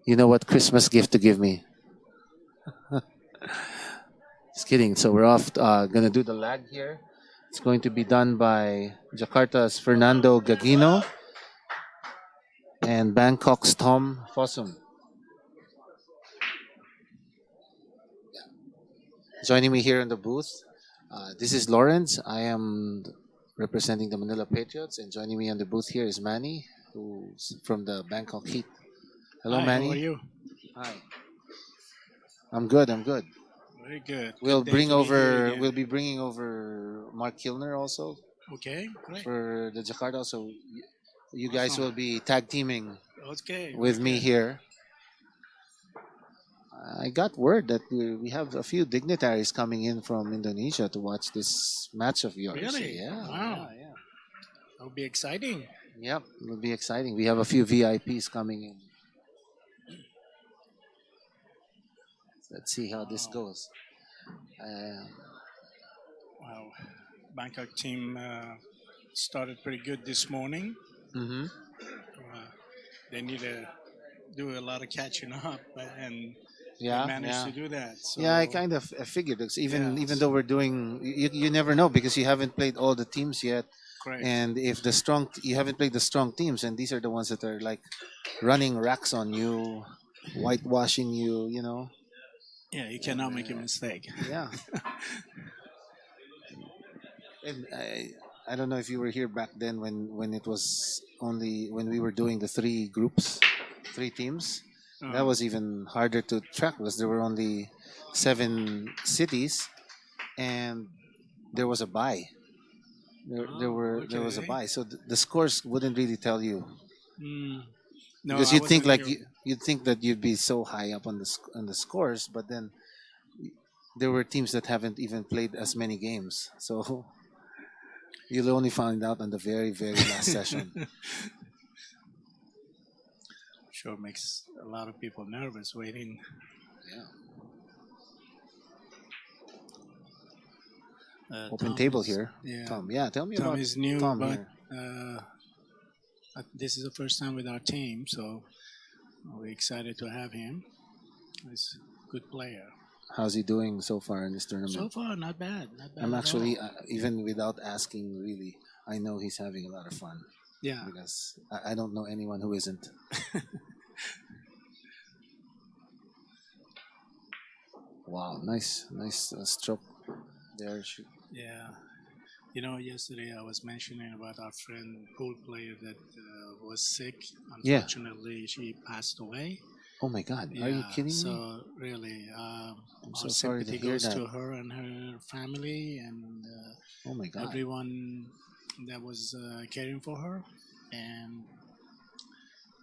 You know what Christmas gift to give me? Just kidding. So we're off. Gonna do the lag here. It's going to be done by Jakarta's Fernando Gagino and Bangkok's Tom Fossum. Joining me here in the booth, this is Lawrence. I am representing the Manila Patriots, and joining me on the booth here is Manny, who's from the Bangkok Heat. Hello, Hi, how are Manny. you? Hi. I'm good. I'm good. Very good. We'll Good day bring to be here over. again. We'll be bringing over Mark Kilner also Okay, great. for the Jakarta. So you guys Awesome. will be tag teaming Okay, very with me good. here. I got word that we have a few dignitaries coming in from Indonesia to watch this match of yours. Really? Yeah, Wow. yeah. That'll be exciting. Yep, it'll be exciting. We have a few VIPs coming in. Let's see how this Wow. goes. Uh, Wow. Bangkok team started pretty good this morning. hmm Uh, they need to do a lot of catching up, and they Yeah, managed yeah. to do that. Yeah, I So, kind of figured it's even yes, though we're doing you never know because you haven't played all the teams yet, great. and if the strong you haven't played the strong teams, and these are the ones that are like running racks on you, whitewashing you, Yeah, you and cannot make a mistake. yeah. And I don't know if you were here back then when it was only when we were doing the three groups, three teams. That Uh, was even harder to track because there were only 7 cities and there was a bye. There was a okay. bye, so the scores wouldn't really tell you Mm, no, because I you'd think wasn't like here. you'd think that you'd be so high up on on the scores, but then there were teams that haven't even played as many games, so you'll only find out on the very last session. Sure makes a lot of people nervous waiting. Yeah, open Tom table is here, yeah, Tom. Yeah, tell me Tom about is new, Tom but here. uh, this is the first time with our team, so we're excited to have him. He's a good player. How's he doing so far in this So tournament? far, not bad I'm at actually all. even without asking, really, I know he's having a lot of fun Yeah, because I don't know anyone who isn't. Wow, nice stroke there. yeah. You know, yesterday I was mentioning about our friend pool player that was sick. Yeah. Unfortunately, she passed away. Oh my God, are you Yeah, kidding me? so really, I'm our so sorry to sympathy hear goes that. to her and her family and Oh my God, everyone that was caring for her. And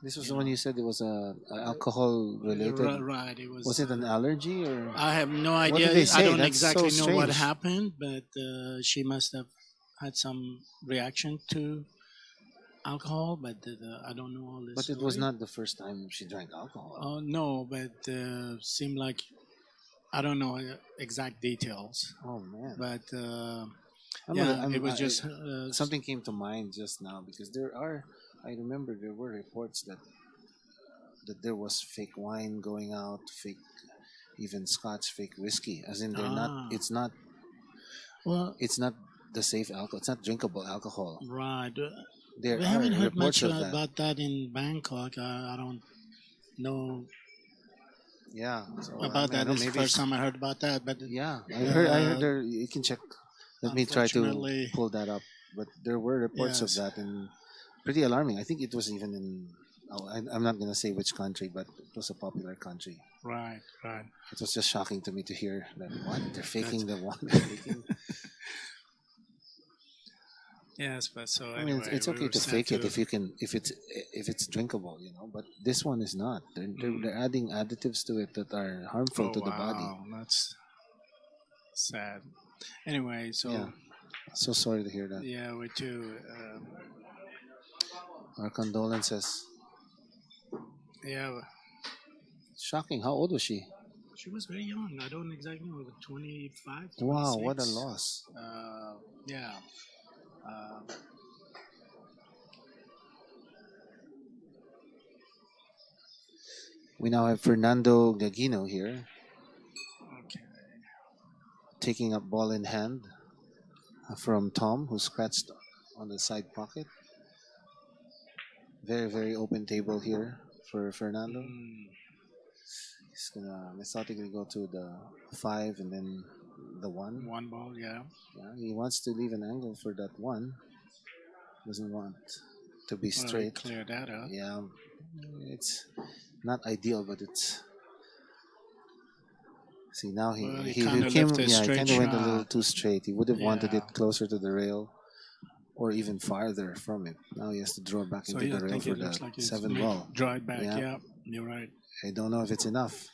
this was you the one know, you said it was a alcohol related. right, it Was was. it an allergy or I have no what did they idea. I say? don't That's so exactly know what strange. happened, but she must have had some reaction to alcohol. But I don't know all the But it was story. not the first time she drank alcohol. No, but seemed like I don't know exact details. Oh man, But I'm gonna. yeah, it was just Something came to mind just now because there are. I remember there were reports that there was fake wine going out, fake even Scotch, fake whiskey. As in, they're not. ah It's not. well, It's not the safe alcohol. It's not drinkable alcohol. right. There We are haven't heard reports much of that. about that in Bangkok. I don't know Yeah. So I about mean, I that. don't. This is Know, the maybe first it's. time I heard about that. But Yeah, I heard. I heard uh, there. You can check. Let me try to unfortunately, pull that up. But there were reports of yes, that, and pretty alarming. I think it was even in. Oh, I'm not gonna say which country, but it was a popular country. right, right. It was just shocking to me to hear that what they're That's faking the one. They're faking. yes. But so I mean, anyway, it's we okay were to sad fake it to. if it's drinkable, But this one is not. Mm, They're adding additives to it that are harmful oh to the body. wow, that's sad. Anyway, Yeah, so so sorry to hear that. yeah, we too. Our condolences. Yeah, Shocking. How old was she? she was very young. I don't exactly know, 25, Wow, what a 26. loss. Yeah. Uh, We now have Fernando Gagino here, Okay. taking up ball in hand from Tom, who scratched on the side pocket. Very, very open table here for Fernando. Mm, He's gonna methodically go to the 5 and then the 1. one ball, yeah. Yeah, he wants to leave an angle for that 1. Doesn't want to be Well, straight. clear that up. Yeah, it's not ideal, but it's. See, now Well, he he kind of became, left a yeah, he straight kind of went a little shot. too straight. He would have wanted Yeah. it closer to the rail or even farther from it. Now he has to draw back So into yeah, the I rail think for it looks the like it's 7 ball. draw it back. Yeah. Yeah, you're right. I don't know if it's enough.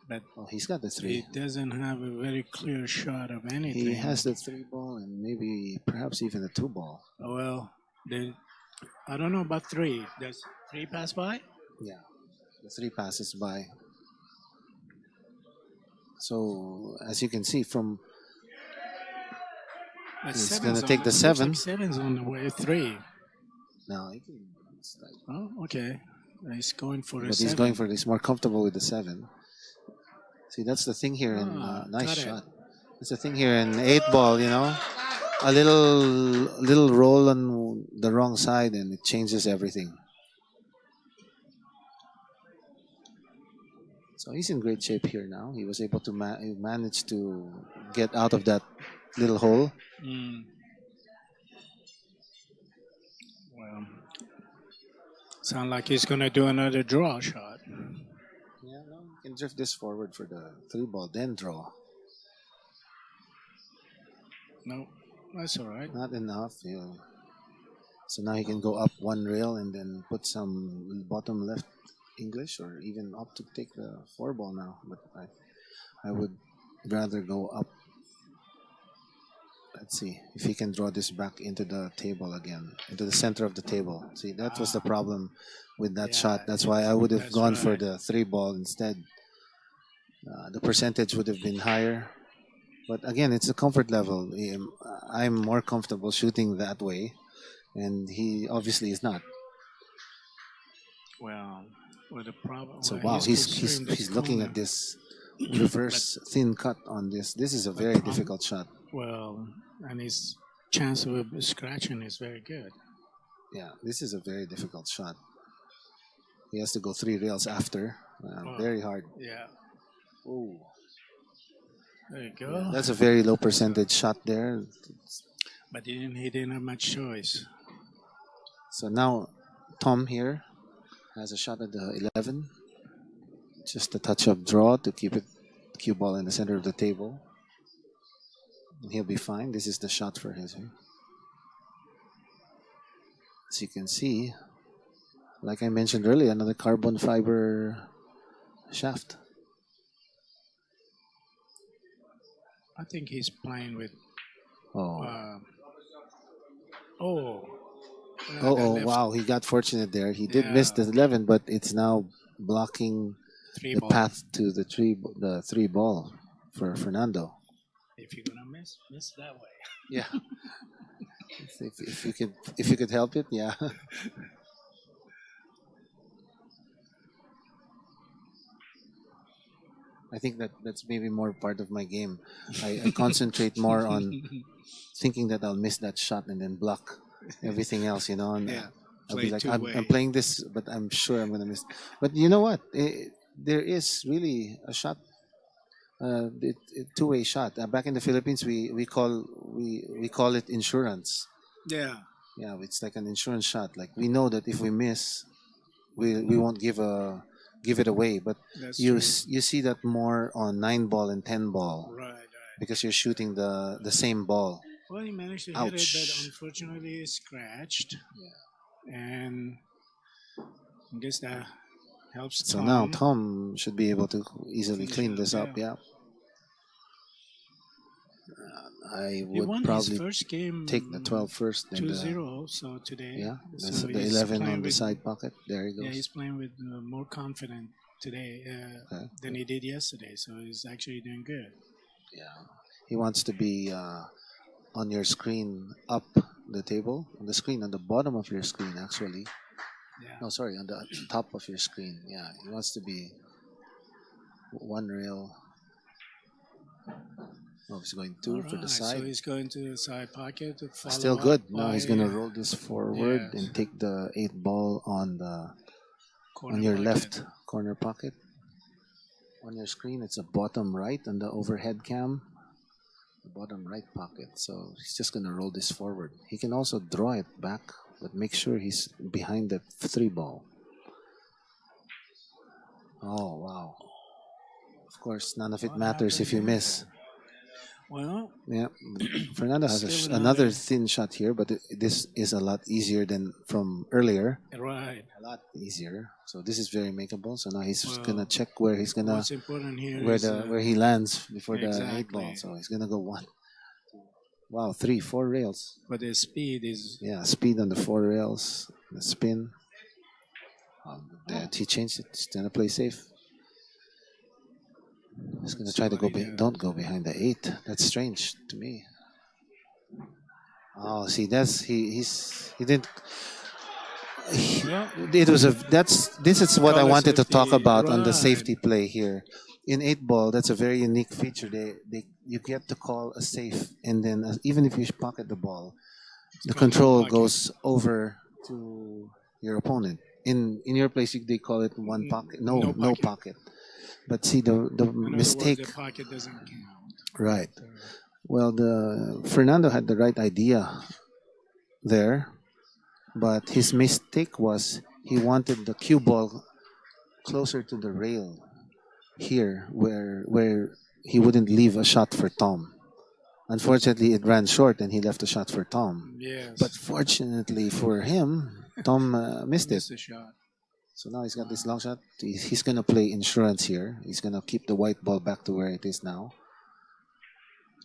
But Oh, he's got the 3. he doesn't have a very clear shot of anything. He has the 3 ball and maybe perhaps even the 2 ball. Well, I don't know about 3. Does 3 pass by? Yeah, the 3 passes by. So as you can see from, But he's seven's gonna take the looks 7. like 7's on the way. 3. No, he can, it's like, Oh, okay. He's going for a but 7. he's going for, he's more comfortable with the 7. See, that's the thing here in nice got it. shot. That's the thing here in 8 ball, you know, a little roll on the wrong side and it changes everything. So he's in great shape here now. He was able to manage to get out of that little hole. Mm. Well, sound like he's going to do another draw shot. Yeah, no, you can drift this forward for the 3 ball, then draw. No, that's all right. Not enough. Yeah. So now he can go up 1 rail and then put some bottom left English or even opt to take the 4 ball now. But I would rather go up. Let's see if he can draw this back into the table again, into the center of the table. See, that was the problem with that Yeah, shot. That's why I would have that's gone for right. the 3 ball instead. The percentage would have been higher. But again, it's a comfort level. I'm more comfortable shooting that way, and he obviously is not. Well, the problem. So well, wow, he's closer in the he's looking corner. at this reverse thin cut on this. This is a But very prob- difficult shot. Well, and his chance of scratching is very good. Yeah, this is a very difficult shot. He has to go 3 rails after. Wow. Very hard. Yeah. Ooh. There you go. Yeah, that's a very low percentage shot there. But he didn't have much choice. So now Tom here has a shot at the 11. Just a touch of draw to keep it cue ball in the center of the table. And he'll be fine. This is the shot for his. As you can see, like I mentioned earlier, another carbon fiber shaft. I think he's playing with. Oh. Oh. Oh, wow. He got fortunate there. He did miss the Yeah. 11, but it's now blocking 3 the ball. path to the 3 ball for Fernando. If you're gonna miss that way. Yeah. if you could help it, yeah. I think that's maybe more part of my game. I concentrate more on thinking that I'll miss that shot and then block everything else, you know. And Yeah, I'll play be like, two-way. I'm playing this, but I'm sure I'm gonna miss. But you know what? There is really a shot, two-way shot. Back in the Philippines, we call it insurance. Yeah. Yeah, it's like an insurance shot. Like we know that if we miss, we won't give it away. But That's you true. you see that more on 9 ball and 10 ball Right. because you're shooting the same ball. Well, he managed to hit it, but Ouch. unfortunately, he scratched. Yeah. And I guess that helps So Tom. now Tom should be able to easily Finish clean it this up, up. Yeah. I He would won his probably first game take the 12 first. And 2-0, so today. yeah, So that's the he's 11 playing on the with- side pocket. There he Yeah, he's goes. playing with more confident today Okay. than he did yesterday. So he's actually doing good. Yeah. He wants to be on your screen up the table, on the screen, on the bottom of your screen, actually. Yeah. No, sorry, on the top of your screen. Yeah, he wants to be one rail. Oh, he's going two All for the right, so side. he's going to the side pocket to follow Still up good. Now he's gonna by roll this forward yes. and take the 8 ball on corner your pocket. left corner pocket. On your screen, it's a bottom right on the overhead cam. The bottom right pocket. So he's just gonna roll this forward. He can also draw it back, but make sure he's behind that 3 ball. Oh wow! Of course, none of it What matters if you happened miss. Well, Yeah, Fernando has still another thin shot here, but this is a lot easier than from earlier. right. A lot easier. So this is very makeable. So now he's Well, gonna check where he's gonna What's important here where is where he lands before the 8 ball. exactly. So he's gonna go one. Wow, 4 rails. But the speed is Yeah, speed on the 4 rails. The spin. He changed it. He's gonna play safe. He's gonna try to go. Don't go behind the 8. That's strange to me. Oh, see, he didn't. well, It was this is what I color wanted to talk safety, about on the right. safety play here. In 8 ball, that's a very unique feature. You get to call a safe, and then even if you pocket the ball, the control pocket. goes over to your opponent. In your place, they call it one pocket. No pocket. But see the In other mistake. words, the pocket doesn't count. Right. Well, the Fernando had the right idea there, but his mistake was he wanted the cue ball closer to the rail here, where he wouldn't leave a shot for Tom. Unfortunately, it ran short, and he left a shot for Tom. Yes. But fortunately for him, Tom missed it. the shot. So now he's got this long shot. He's gonna play insurance here. He's gonna keep the white ball back to where it is now.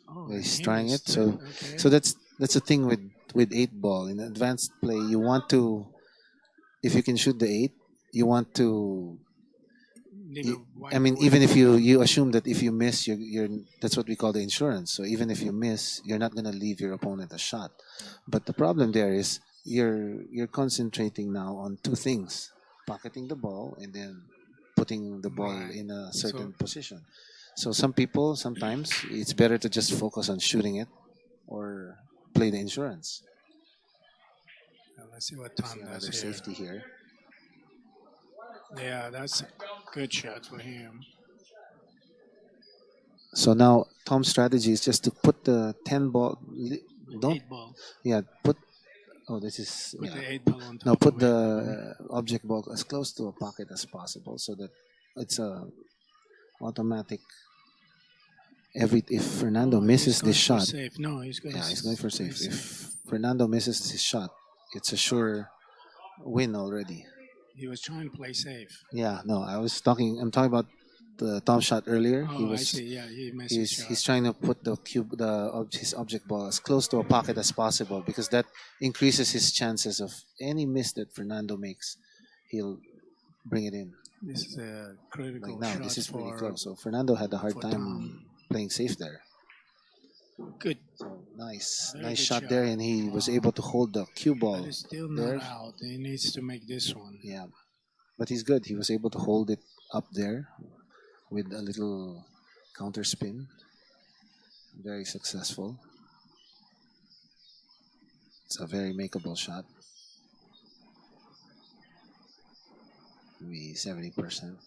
Oh, He's he trying it. missed So okay. so that's the thing with 8 ball in advanced play. You want to, if you can shoot the 8, you want to. I mean, even if you assume that if you miss, you're that's what we call the insurance. So even if you miss, you're not gonna leave your opponent a shot. But the problem there is you're concentrating now on two things: pocketing the ball and then putting the ball Right. in a certain position. So some people sometimes it's better to just focus on shooting it or play the insurance. Let's see what Tom See does another here. safety here. Yeah, that's a good shot for him. So now Tom's strategy is just to put the 10 ball. Don't 8 ball. yeah put. Oh, this is Put yeah. the 8 ball on top. Now put of the it. object ball as close to a pocket as possible, so that it's a automatic. If Fernando misses this shot, Safe. No, he's going. yeah, he's going for safe. If Fernando misses this shot, it's a sure win already. He was trying to play safe. Yeah, no, I'm talking about the Tom shot earlier. I see. Yeah, he missed his shot. He's trying to put his object ball as close to a pocket as possible, because that increases his chances of any miss that Fernando makes. He'll bring it in. This is a critical Like now, shot this is pretty for close. So Fernando had a hard time Tom. playing safe there. Good. So nice Very good shot there, and he was able to hold the cue ball. But it's still there. not out. He needs to make this one. Yeah, but he's good. He was able to hold it up there with a little counter spin. Very successful. It's a very makeable shot. Maybe 70%.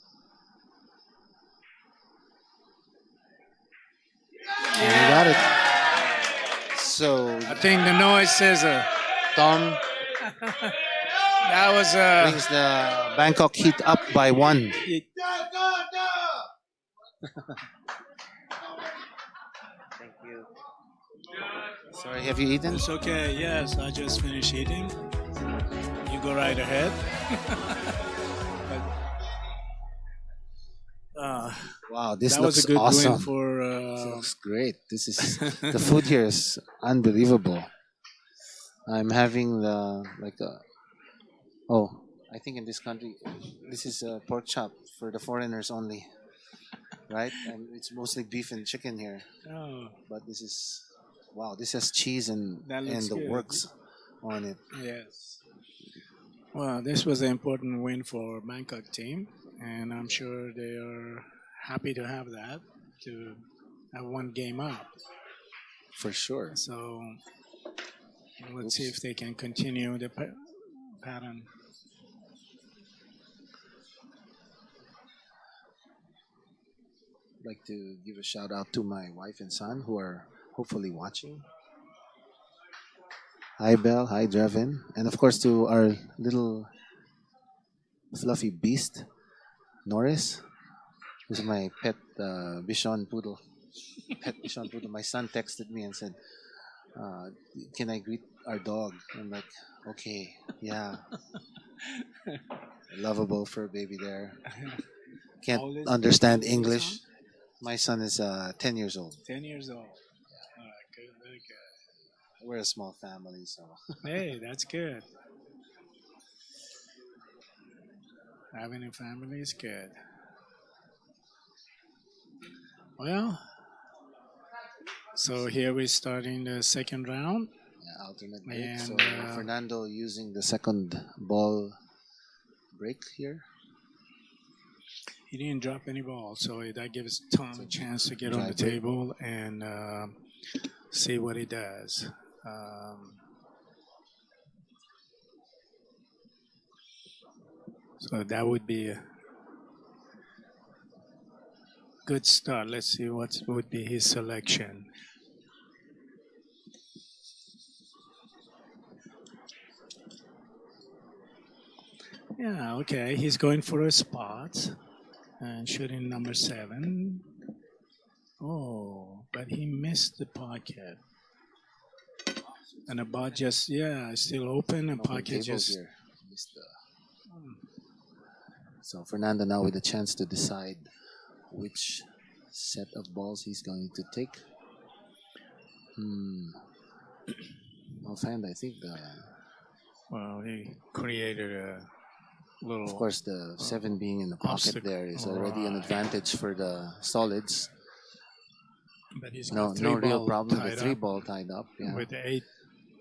And he got it. So I think the noise says Tom that was brings the Bangkok Heat up by 1. Thank you. Sorry, have you eaten? It's okay. Yes, I just finished eating. You go right ahead. Wow, this that looks was a good awesome. win for. This looks great. This is the food here is unbelievable. I'm having I think in this country, this is a pork chop for the foreigners only, right? And it's mostly beef and chicken here. Oh, But this is, wow, this has cheese and That looks the good. works on it. yes. Well, this was an important win for Bangkok team, and I'm sure they are happy to have that, to have one game up. For sure. So let's see if they can continue the pattern. I'd like to give a shout out to my wife and son who are hopefully watching. Hi, Belle. Hi, Drevin. And of course, to our little fluffy beast, Norris. This is my pet Bichon poodle. Pet Bichon poodle. My son texted me and said, "Can I greet our dog?" I'm like, "Okay, yeah." Lovable fur baby there. Can't understand English. My son is 10 years old. 10 years old. All right, good, very good. We're a small family, so. Hey, that's good. Having a family is good. Well, so here we're starting the second round. Yeah, alternate break. And, So Fernando using the second ball break here. He didn't drop any balls, so that gives Tom a chance to get on the table and see what he does. So that would be a good start. Let's see what would be his selection. Yeah, okay. He's going for a spot and shooting number 7. Oh, but he missed the pocket. And the ball just, still open and pocket just. Here. Missed the... So Fernando now with a chance to decide which set of balls he's going to take. Offhand, I think the... Well, he created a little... Of course, the 7 being in the pocket there is already an advantage for the solids. But he's no real problem with the 3 ball tied up. Yeah. With the 8.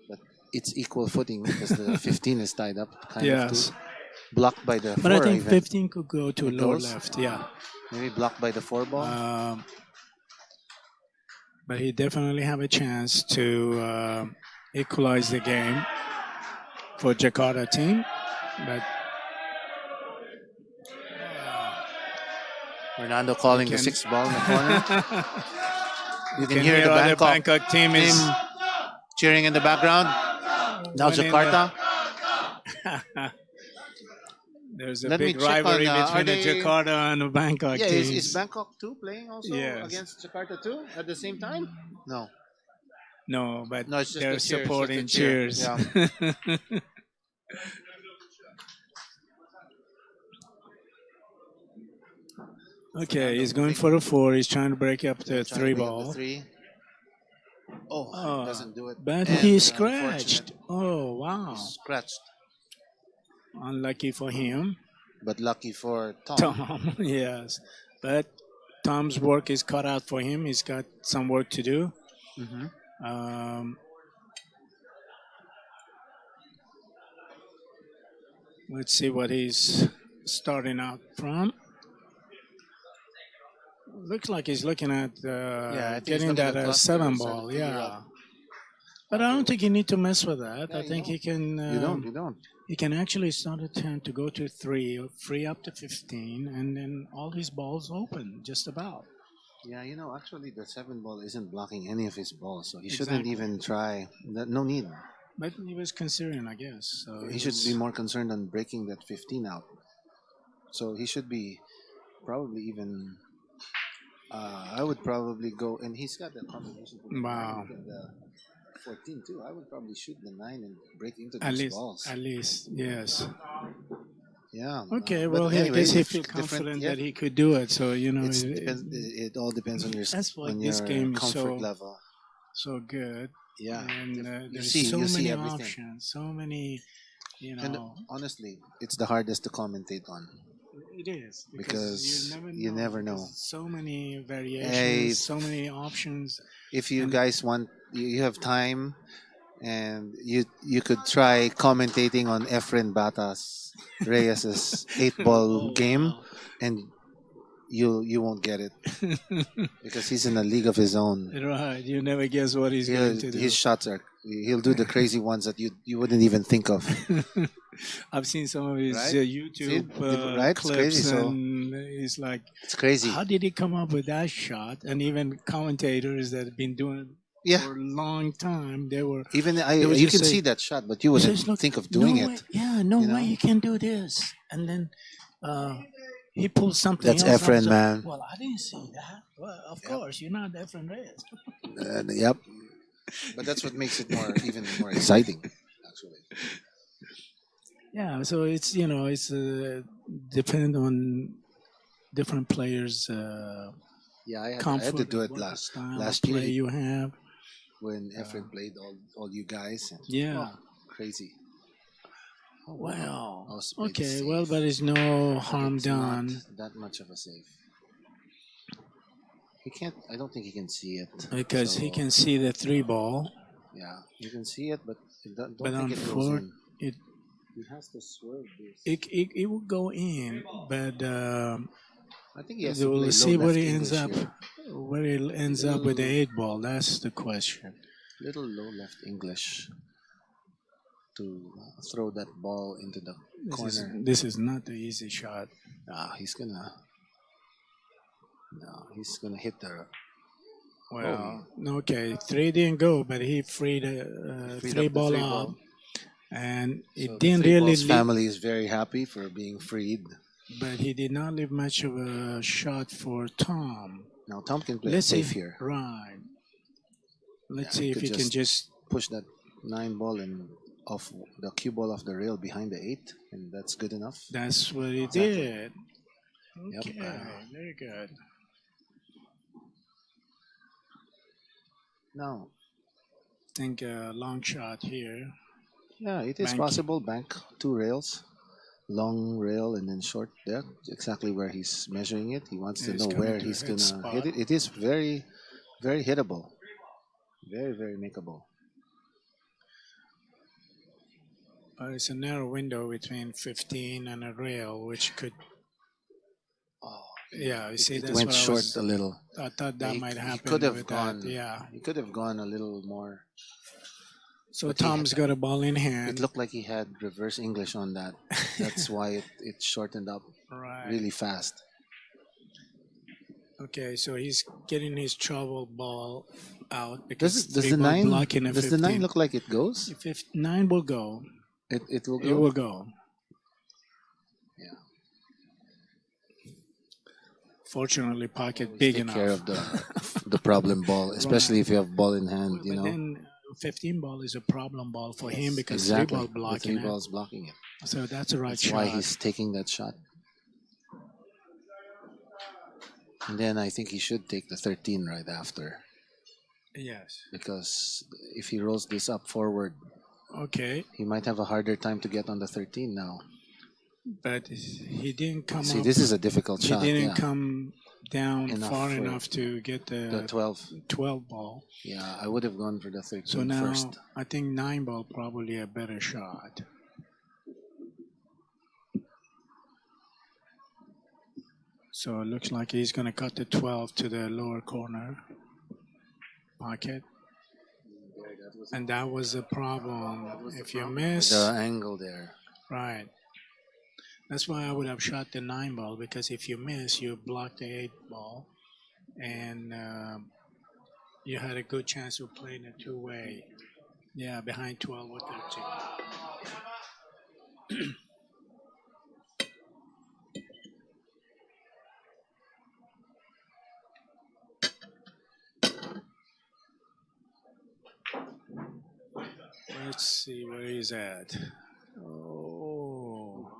But it's equal footing because the 15 is tied up. Kind of too. Blocked by the 4. But I think even. 15 could go to lower left, yeah. Maybe blocked by the 4 ball. But he definitely have a chance to equalize the game for Jakarta team. But Fernando calling the 6 ball in the corner. You can hear the Bangkok team is cheering in the background. Now Jakarta. There's a big rivalry between the Jakarta and the Bangkok teams. Is Bangkok 2 playing also against Jakarta 2 at the same time? No. No, but it's just they're the cheers, supporting just the cheers. cheers. Yeah. Okay, he's going for a 4. He's trying to break up the 3 ball. He doesn't do it. But he scratched. Oh, wow. He scratched. Unlucky for him. But lucky for Tom. Tom, yes. But Tom's work is cut out for him. He's got some work to do. Let's see what he's starting out from. Looks like he's looking at getting that 7 ball. Yeah. But I don't think you need to mess with that. I think he can. You don't. He can actually start a 10 to go to 3, or free up to 15, and then all his balls open, just about. Yeah, actually the 7 ball isn't blocking any of his balls, so he shouldn't even try. No need. But he was considering, I guess. So he should be more concerned on breaking that 15 out. So he should be probably even. I would probably go, and he's got the combination. Wow. 14 too. I would probably shoot the 9 and break into these balls. At least, yes. Yeah. Okay. Well, I guess he feels confident that he could do it. So it all depends on your this game comfort level. So good. Yeah. And there's so many options. So many. And honestly, it's the hardest to commentate on. It is because you never know. So many variations, so many options. If you guys want, you have time, and you could try commentating on Efren Batas Reyes's 8 ball game, and you won't get it because he's in a league of his own. Right. You never guess what he's going to do. His shots are. He'll do the crazy ones that you wouldn't even think of. I've seen some of his Right? YouTube Right? It's clips, crazy, so- and he's like, It's crazy. "How did he come up with that shot?" And even commentators that have been doing it Yeah. for a long time, they were. Even They would you just can say- see that shot, but you wouldn't says, "Look, think of doing no it. way, yeah, no you way know? you can do this." And then he pulled something That's else. Efren, up. man. Well, I didn't see that. Well, of Yep. course, you're not Efren Reyes. Yep. But that's what makes it even more exciting, actually. Yeah, so it's it's depend on different players' Yeah, I had comfort. to do it what style last of play year you have. when Efren played all you guys. And, Yeah. oh, crazy. Oh, Wow. I was made Okay. safe. Well, but it's no But harm it's done. not that much of a save. He can't. I don't think he can see it Because he so, can see the 3 ball. Yeah, you can see it, but don't But think on it goes four, in. it He has to swerve this. it will go in, but I think he has to we'll play see low where left he ends English up. here. Where he ends up with the 8 ball. That's the question. Little low left English to throw that ball into the corner. This is not the easy shot. He's gonna. No, he's gonna hit the. Well, okay, 3 didn't go, but he freed Freed three up the ball three up, ball. and it So didn't the three really balls leave, family is very happy for being freed. but he did not leave much of a shot for Tom. Now Tom can play Let's safe see, here. right? Let's Yeah, see he if could he can just. Push that 9 ball and off the cue ball off the rail behind the 8, and that's good enough. That's what he Exactly. did. Yep. Okay, very good. Now, I think a long shot here. yeah, it is Bank. possible. Bank 2 rails, long rail and then short there. Exactly where he's measuring it. He wants to He's know coming where to he's hit gonna spot. hit it. It is very, very hittable. Very, very makeable. It's a narrow window between 15 and a rail, which could. Oh, Yeah, you see, it that's went what short I was. a little. I thought that He- might he happen. could have with gone. That. Yeah. He could have gone a little more. So But he Tom's got a ball in It hand. looked like he had reverse English on that. That's why it shortened up Right. really fast. Okay, so he's getting his travel ball out because Does three the ball 9 blocking a does the 9 15. look like it goes? If 9 will go, It will go. it will go. Yeah. Fortunately, pocket Always big take enough. care of the problem ball, especially if you have ball in hand. But You know, then 15 ball is a problem ball for him because exactly. 3 ball The blocking 3 it. balls blocking it. So that's the right That's shot. why he's taking that shot. And then I think he should take the 13 right after, Yes. because if he rolls this up forward, Okay, he might have a harder time to get on the 13 now. but he didn't come See, up. this is a difficult He shot. didn't Yeah. come down Enough far for enough to get The the 12. 12 ball. Yeah, I would have gone for the 13 So now first. I think 9 ball probably a better shot. So it looks like he's going to cut the 12 to the lower corner pocket. And that was the problem. If you miss, The angle there. right. That's why I would have shot the 9 ball, because if you miss, you block the 8 ball, and you had a good chance of playing a 2-way. Yeah, behind 12 or 13. Let's see where he's at. Oh.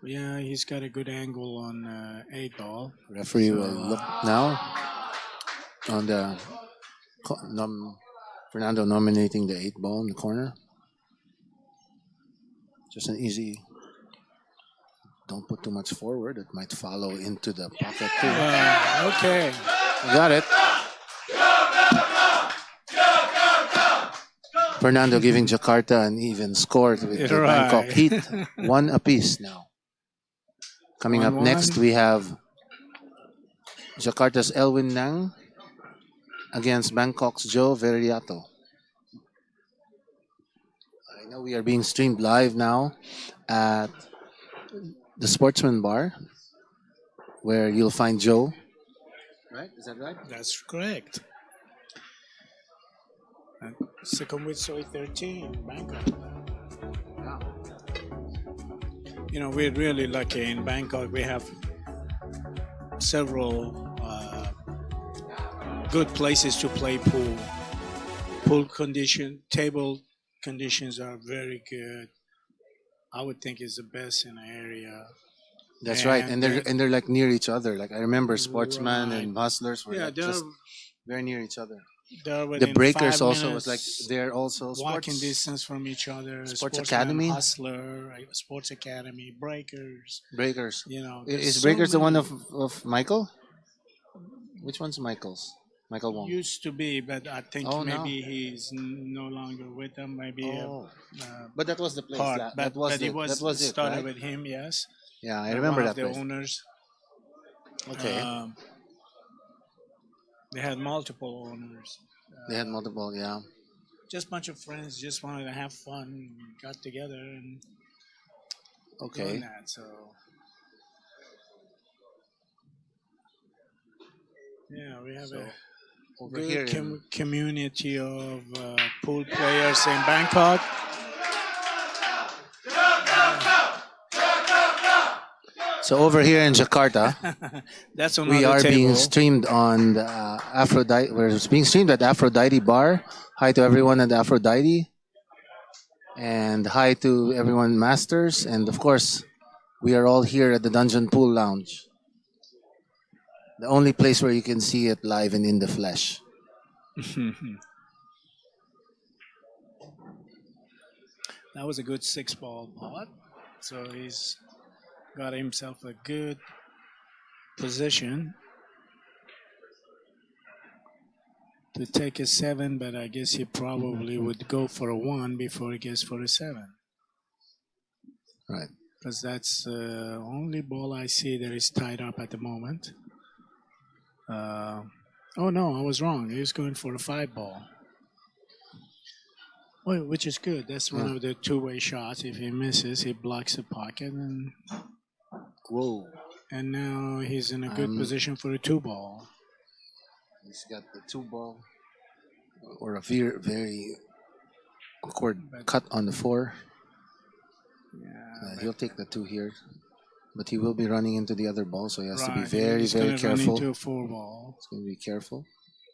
Yeah, he's got a good angle on 8 ball. Referee will look now on the Fernando nominating the 8 ball in the corner. Just an easy. Don't put too much forward. It might follow into the pocket too. Okay. You got it. Fernando giving Jakarta an even score with the Right. Bangkok Heat. 1 apiece now. Coming up 1-1. next, we have Jakarta's Elwin Nang against Bangkok's Joe Veriato. I know we are being streamed live now at the Sportsman Bar, where you'll find Joe. Right? Is that right? That's correct. Sukhumvit Soy 13, Bangkok. Yeah. You know, we're really lucky in Bangkok. We have several good places to play pool. Table conditions are very good. I would think it's the best in the area. That's right, And and they're like near each other. Like I remember Sportsman Right. and Hustlers were Yeah, like they're just very near each other. they're The within Breakers 5 also was like minutes they're also walking sports distance from each other. Sports Sportsman, Academy. Hustler, right, Sports Academy, Breakers. Breakers. You know, Is there's so Breakers the one many. of Michael? Which one's Michael's? Michael Wong. Used to be, but I think Oh, no. maybe he's no longer with them. Maybe Oh, uh, but that was the place. part, That was but it was that was it, started right? with him. Yes, Yeah, I remember one that of the place. owners. Okay, They had multiple owners. they had multiple. Yeah. Just bunch of friends just wanted to have fun, got together and Okay. doing that. So yeah, we have So a over here, good community of pool players in Bangkok. so over here in Jakarta, That's another we are table. being streamed on the Aphrodite. We're being streamed at Aphrodite Bar. Hi to everyone at Aphrodite, and hi to everyone Masters, and of course, we are all here at the Dungeon Pool Lounge, the only place where you can see it live and in the flesh. That was a good 6-ball pot. So he's got himself a good position to take a 7, but I guess he probably would go for a 1 before he gets for a 7. Right. Because that's the only ball I see that is tied up at the moment. Oh no, I was wrong. He was going for a 5-ball. Well, which is good. That's one of the two-way shots. If he misses, he blocks the pocket, and Whoa. and now he's in a good position for a 2-ball. He's got the 2-ball or a very awkward cut on the 4. Yeah, He'll take the 2 here, but he will be running into the other ball, so he has to be right. very He's very gonna run careful. into a 4-ball. He's going to be careful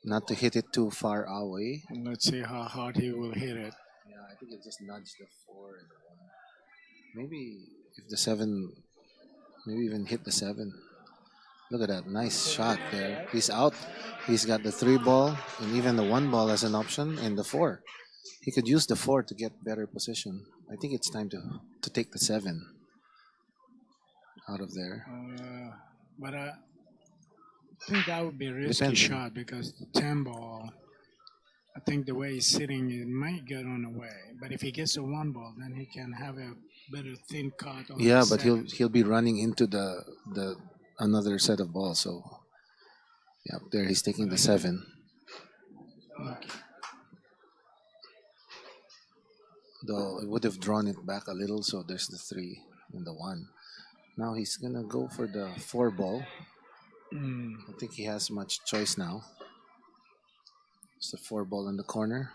not to hit it too far away. And let's see how hard he will hit it. Yeah, I think it just nudged the 4 and the 1. Maybe if the 7, maybe even hit the 7. Look at that, nice shot there. He's out. He's got the 3-ball and even the 1-ball as an option, and the 4. He could use the 4 to get better position. I think it's time to take the 7 out of there. But I think that would be a risky Depends. shot because the 10-ball, I think the way he's sitting, it might get on the way. But if he gets a 1-ball, then he can have a better thin cut on Yeah, the but 7. he'll be running into the another set of balls. So yeah, there he's taking the 7. Okay. Though it would have drawn it back a little, so there's the 3 and the 1. Now he's gonna go for the 4-ball. I don't think he has much choice now. It's the 4-ball in the corner.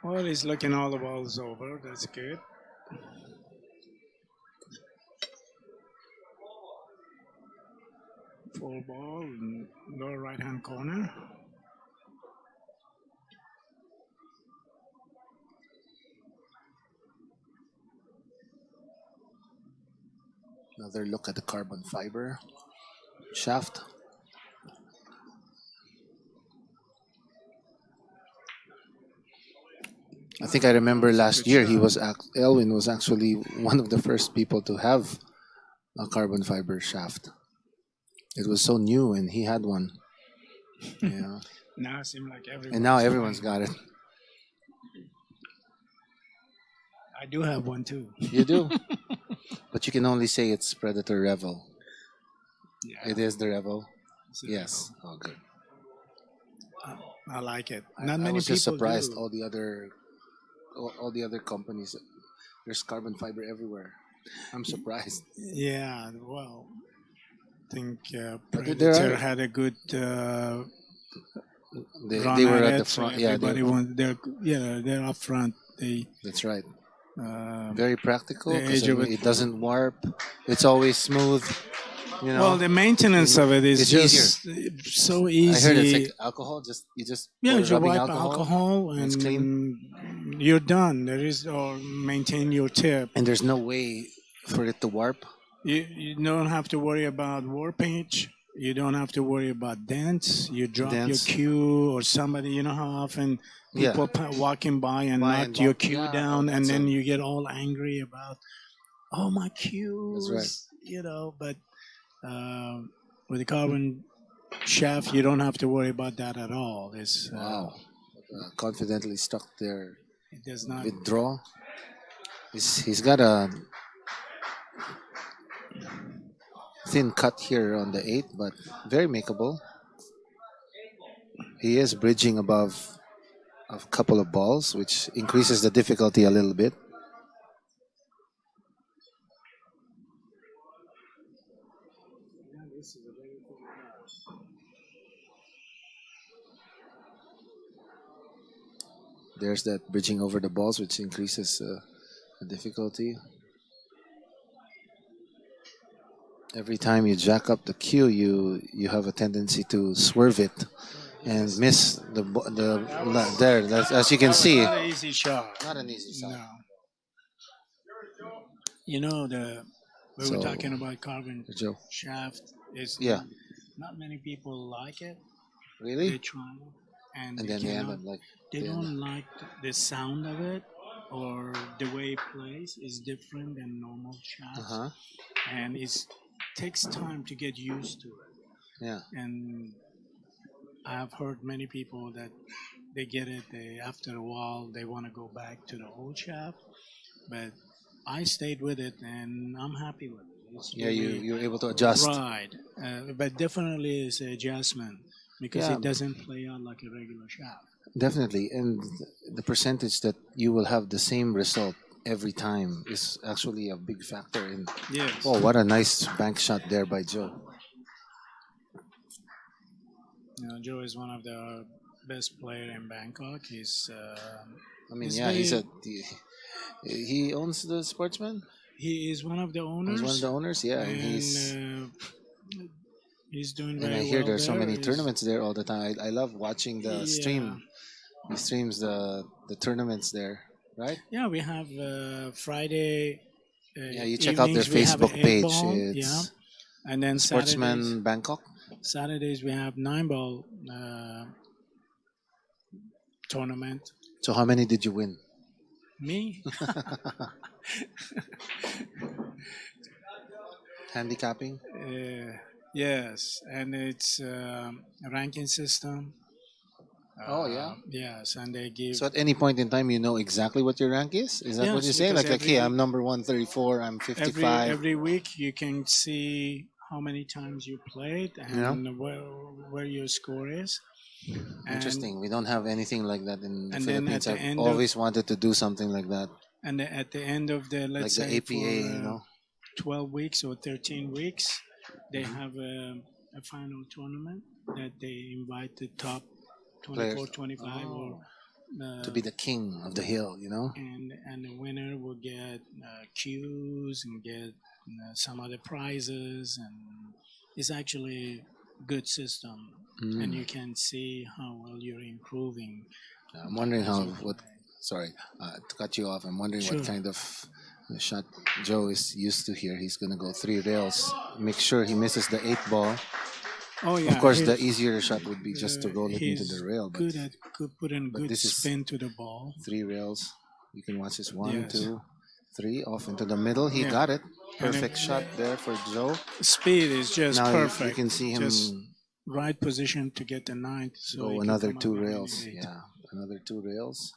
Well, he's looking all the balls over. That's good. Full ball in lower right-hand corner. Another look at the carbon fiber shaft. I think I remember last year Elwin was actually one of the first people to have a carbon fiber shaft. It was so new, and he had one. Yeah. Now it seems like everyone. And now everyone's got it. I do have one too. You do, but you can only say it's Predator Revel. Yeah, It is the Revel. it's a Yes. Revel. Oh, good. I like it. I, Not I many was just people surprised. do. All the other companies. There's carbon fiber everywhere. I'm surprised. Yeah, well, I think But there Predator are. had a good They run were at at the it, so front. Yeah, everybody wants. They're up front. that's right. Um Very the practical because age of it. it doesn't warp. It's always smooth. You Well, know, the maintenance of it is it's easier. just so I heard it's like easy. alcohol. Just you just Yeah, pour you rubbing wipe alcohol alcohol and it's clean. and you're done. There is or maintain your tip. And there's no way for it to warp. You don't have to worry about warpage. You don't have to worry about dents. You drop your Dents. cue or somebody. You know how often Yeah. people walking by and Buy and knock your bump. cue Yeah. Oh, down, and that's then a. you get all angry about, oh, my That's right. cues. But uh, with the carbon shaft, you don't have to worry about that at all. Wow. Confidently stuck there. It does not. Withdraw. He's got a thin cut here on the 8, but very makeable. He is bridging above a couple of balls, which increases the difficulty a little bit. There's that bridging over the balls, which increases the difficulty. Every time you jack up the cue, you have a tendency to swerve it and miss there. That's, as you can see, Not an easy shot. not an easy shot. No. We were So, talking about carbon Joe, shaft. Is yeah, Not many people like it. They really, try and and they then they end cannot. up like They they end don't up- like the sound of it, or the way it plays is different than normal shafts, uh-huh, and it takes time to get used to it. yeah. And I've heard many people that they get it. After a while they want to go back to the old shaft, but I stayed with it and I'm happy with it. It's Yeah, really you're able to adjust. right, but definitely it's an adjustment because Yeah, it doesn't play out like a regular shaft. definitely. And the percentage that you will have the same result every time is actually a big factor in. Yes. Oh, what a nice bank shot there by Joe. Joe is one of the best player in Bangkok. I mean, He's yeah, very, he owns the Sportsman. he is one of the He's one of owners, the owners. Yeah, and and he's doing and I very hear well there's so there. many tournaments there all the time. I love watching the Yeah, stream. He streams the tournaments there, right? yeah. We have Friday Yeah, you check out their evenings. We have an Facebook 8 page. ball, yeah, It's and then Sportsman Bangkok. Saturdays we have 9 ball tournament. So how many did you win? Me, Handicapping. yes, and it's a ranking system. Oh, yeah? Yes, and they give. So at any point in time, you know exactly what your rank is. Is that what Yes, you're saying? because Like, hey, I'm number 134. I'm every 55. every week you can see how many times you played Yeah. and where your score is. And, Interesting. We don't have anything like that in the And then Philippines. at the I've end always wanted to do something like that, and at the end of the, like let's the say, APA. for 12 weeks or 13 weeks, they Mhm. have a final tournament that they invite the top Players. 24, 25, or To be the king of the hill, you know? and the winner will get cues and get some other prizes, and it's actually good system, and you can see how well you're improving. I'm wondering as how you what. play. Sorry to cut you off. I'm wondering Sure. what kind of shot Joe is used to here. He's gonna go 3 rails. Make sure he misses the 8 ball. Oh yeah, Of course, the easier shot would be just to roll it into he's the rail. But good at putting but good this is- spin to the ball. 3 rails. You can watch this. One, Yes. 2, 3. Off into the middle. He Yeah. got it. And Perfect shot there for Joe. Speed is just Now perfect. you can see him Just right position to get the ninth. So he go can another come up 2 with an rails. 8. Yeah, another 2 rails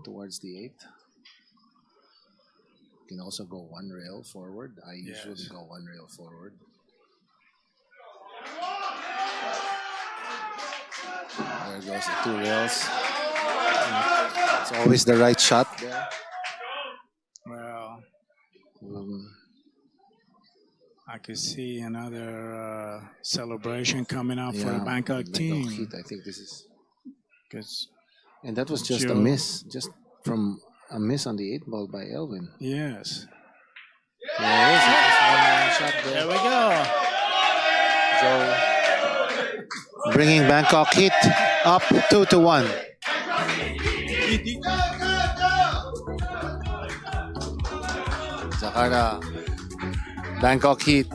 towards the 8. You can also go one rail forward. I usually Yes. go one rail forward. There goes the two rails. It's always the right shot there. Well, Um, I could see another celebration coming up for the yeah, Bangkok Bangkok team. Heat. I think this is, Because and that was just a Joe, miss, just from a miss on the 8 ball by Elvin. yes. There it is. Just one shot There there. we go. Joe bringing Bangkok Heat up 2-1. Jakarta, Bangkok Heat,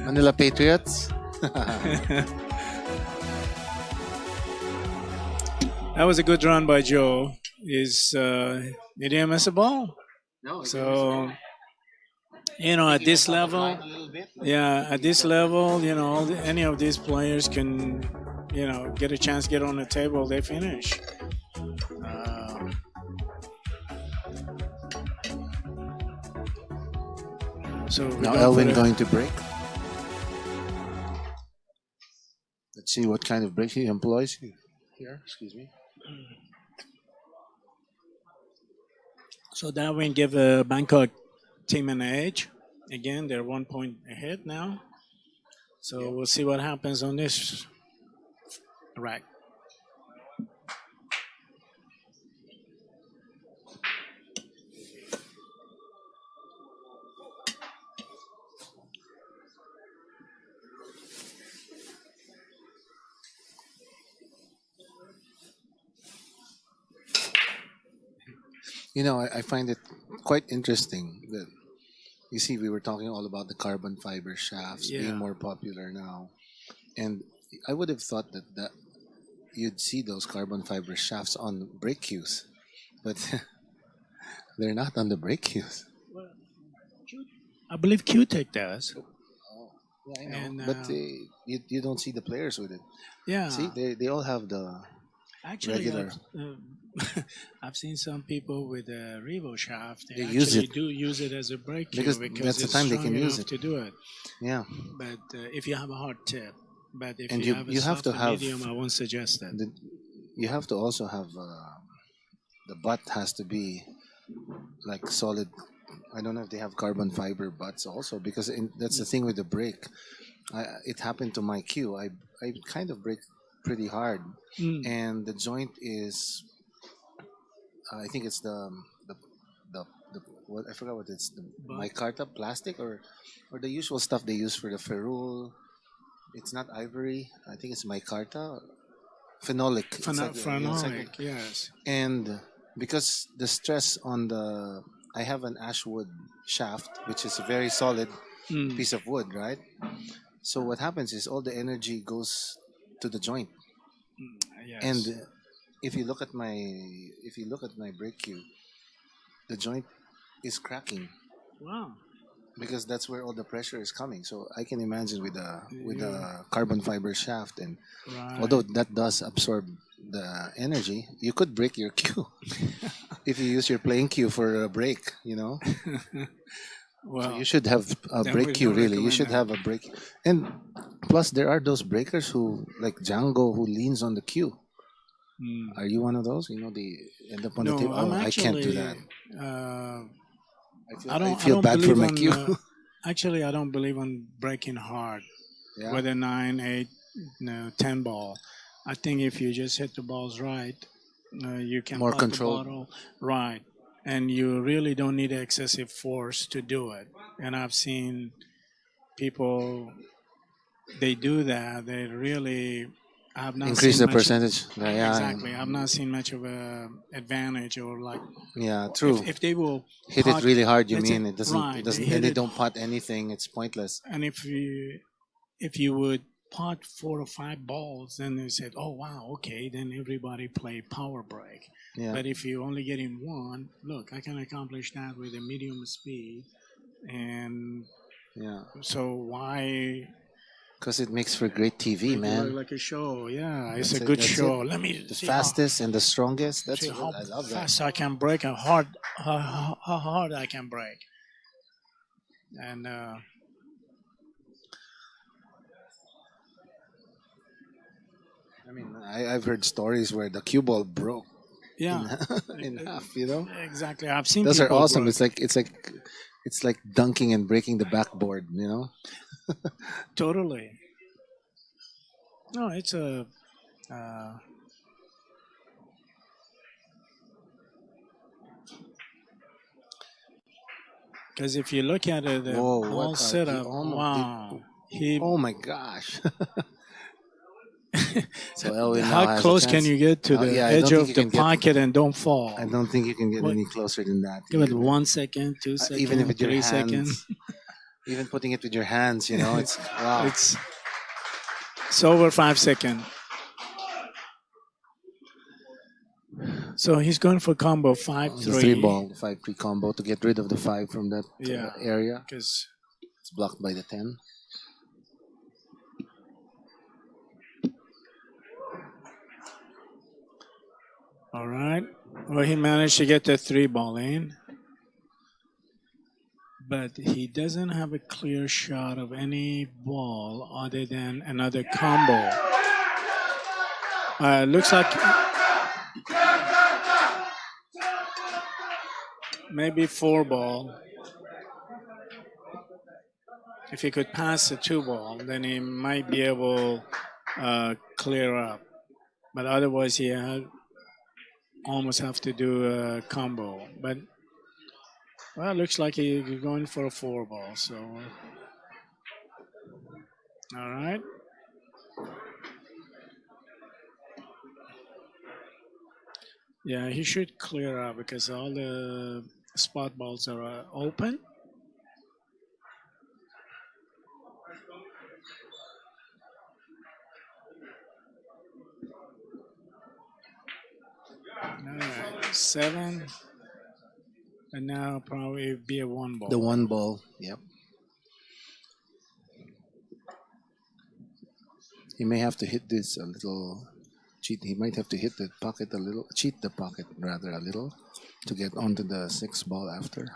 Manila Patriots. That was a good run by Joe. He didn't miss a ball. No, So, at this level, at this level, any of these players can, get a chance to get on the table, they finish. So now Elvin going to break. Let's see what kind of break he employs here. Excuse me. So that will give Bangkok team an edge. Again, they're 1 point ahead now. So we'll see what happens on this rack. I find it quite interesting that you see we were talking all about the carbon fiber shafts Yeah. being more popular now, and I would have thought that you'd see those carbon fiber shafts on brake cues, but they're not on the brake cues. I believe Q-Tech does. Yeah, I know. And, But you don't see the players with it. Yeah. See, they all have the Actually, regular. I've seen some people with a Revo shaft. They They use actually it. do use it as a brake cue Because because that's the it's time they strong can use enough it. to do it. Yeah, But if you have a hard tip, but if And you you- have a you have soft to and have- medium, I won't suggest that. you have to also have the butt has to be like solid. I don't know if they have carbon fiber butts also because that's the thing with the brake. It happened to my cue. I kind of brake pretty hard, Mm. and the joint is I think it's the, the what I forgot what it's the But- micarta plastic or the usual stuff they use for the ferrule. It's not ivory. I think it's micarta, phenolic. It's like a- it's like a- Phenolic, yes. and because the stress on the I have an ashwood shaft, which is a very solid Mm. piece of wood, right? So what happens is all the energy goes to the joint, Yes. and if you look at my brake cue, the joint is cracking Wow. because that's where all the pressure is coming. So I can imagine with a carbon fiber shaft, and Right. although that does absorb the energy, you could break your cue if you use your playing cue for a break. Well, So you should have a then break we cue. don't Really, you recommend should that. have a break. And plus, there are those breakers who like Django who leans on the cue. Mm. Are you one of those? They end up on the No, table. I'm Oh, I can't do actually. that. I don't. I feel I don't bad for believe my on, cue. actually, I don't believe on breaking hard Yeah. with a 9, 8, 10 ball. I think if you just hit the balls right, you can More put controlled. the bottle right, and you really don't need excessive force to do it. And I've seen people they do that. They really. I've not Increase seen the much. percentage. Yeah, Exactly. I've not seen much of a advantage or like yeah, true. if they will Hit pot- it really hard. You let's mean say- it doesn't? right, It doesn't. hit And they it- don't pot anything. It's pointless. And if you would pot 4 or 5 balls, then they said, "Oh wow, okay." Then everybody play power break. Yeah. But if you only get in one, look, I can accomplish that with a medium speed, and Yeah. so why Because it makes for great TV, Make it look man. like a show. Yeah, it's That's a it. good That's show. it. Let me The see fastest and the strongest. That's see how what I love that. fast I can break and how hard I can break. And I mean, I've heard stories where the cue ball broke in yeah, in half. You know, exactly. I've seen those are people awesome. break. It's like dunking and breaking the backboard. You know. Totally. No, it's a. Uh, Because if you look at it, the Whoa! whole What? He setup, almost did. wow, he. Oh my gosh! So Elwin now How has a close can chance. you get to the Yeah, I edge don't think of you the can get. pocket and don't fall? I don't think you can get What? any closer than that. Give it 1 second, 2 Even if seconds, with your 3 seconds. hands, even putting it with your hands, it's wow. It's over 5 seconds. So he's going for combo 5-3. The 3 ball 5-3 combo to get rid of the 5 from that Yeah, area. because It's blocked by the 10. all right. Well, he managed to get the 3 ball in, but he doesn't have a clear shot of any ball other than another combo. Looks like maybe 4 ball. If he could pass the 2 ball, then he might be able clear up. But otherwise, he almost have to do a combo. But well, looks like he's going for a 4 ball. So, all right. Yeah, he should clear up because all the spot balls are open. All right, 7. And now probably be a 1 ball. The 1 ball, yep. He may have to hit this a little. He might have to hit the pocket a little. Cheat the pocket rather a little to get onto the 6 ball after.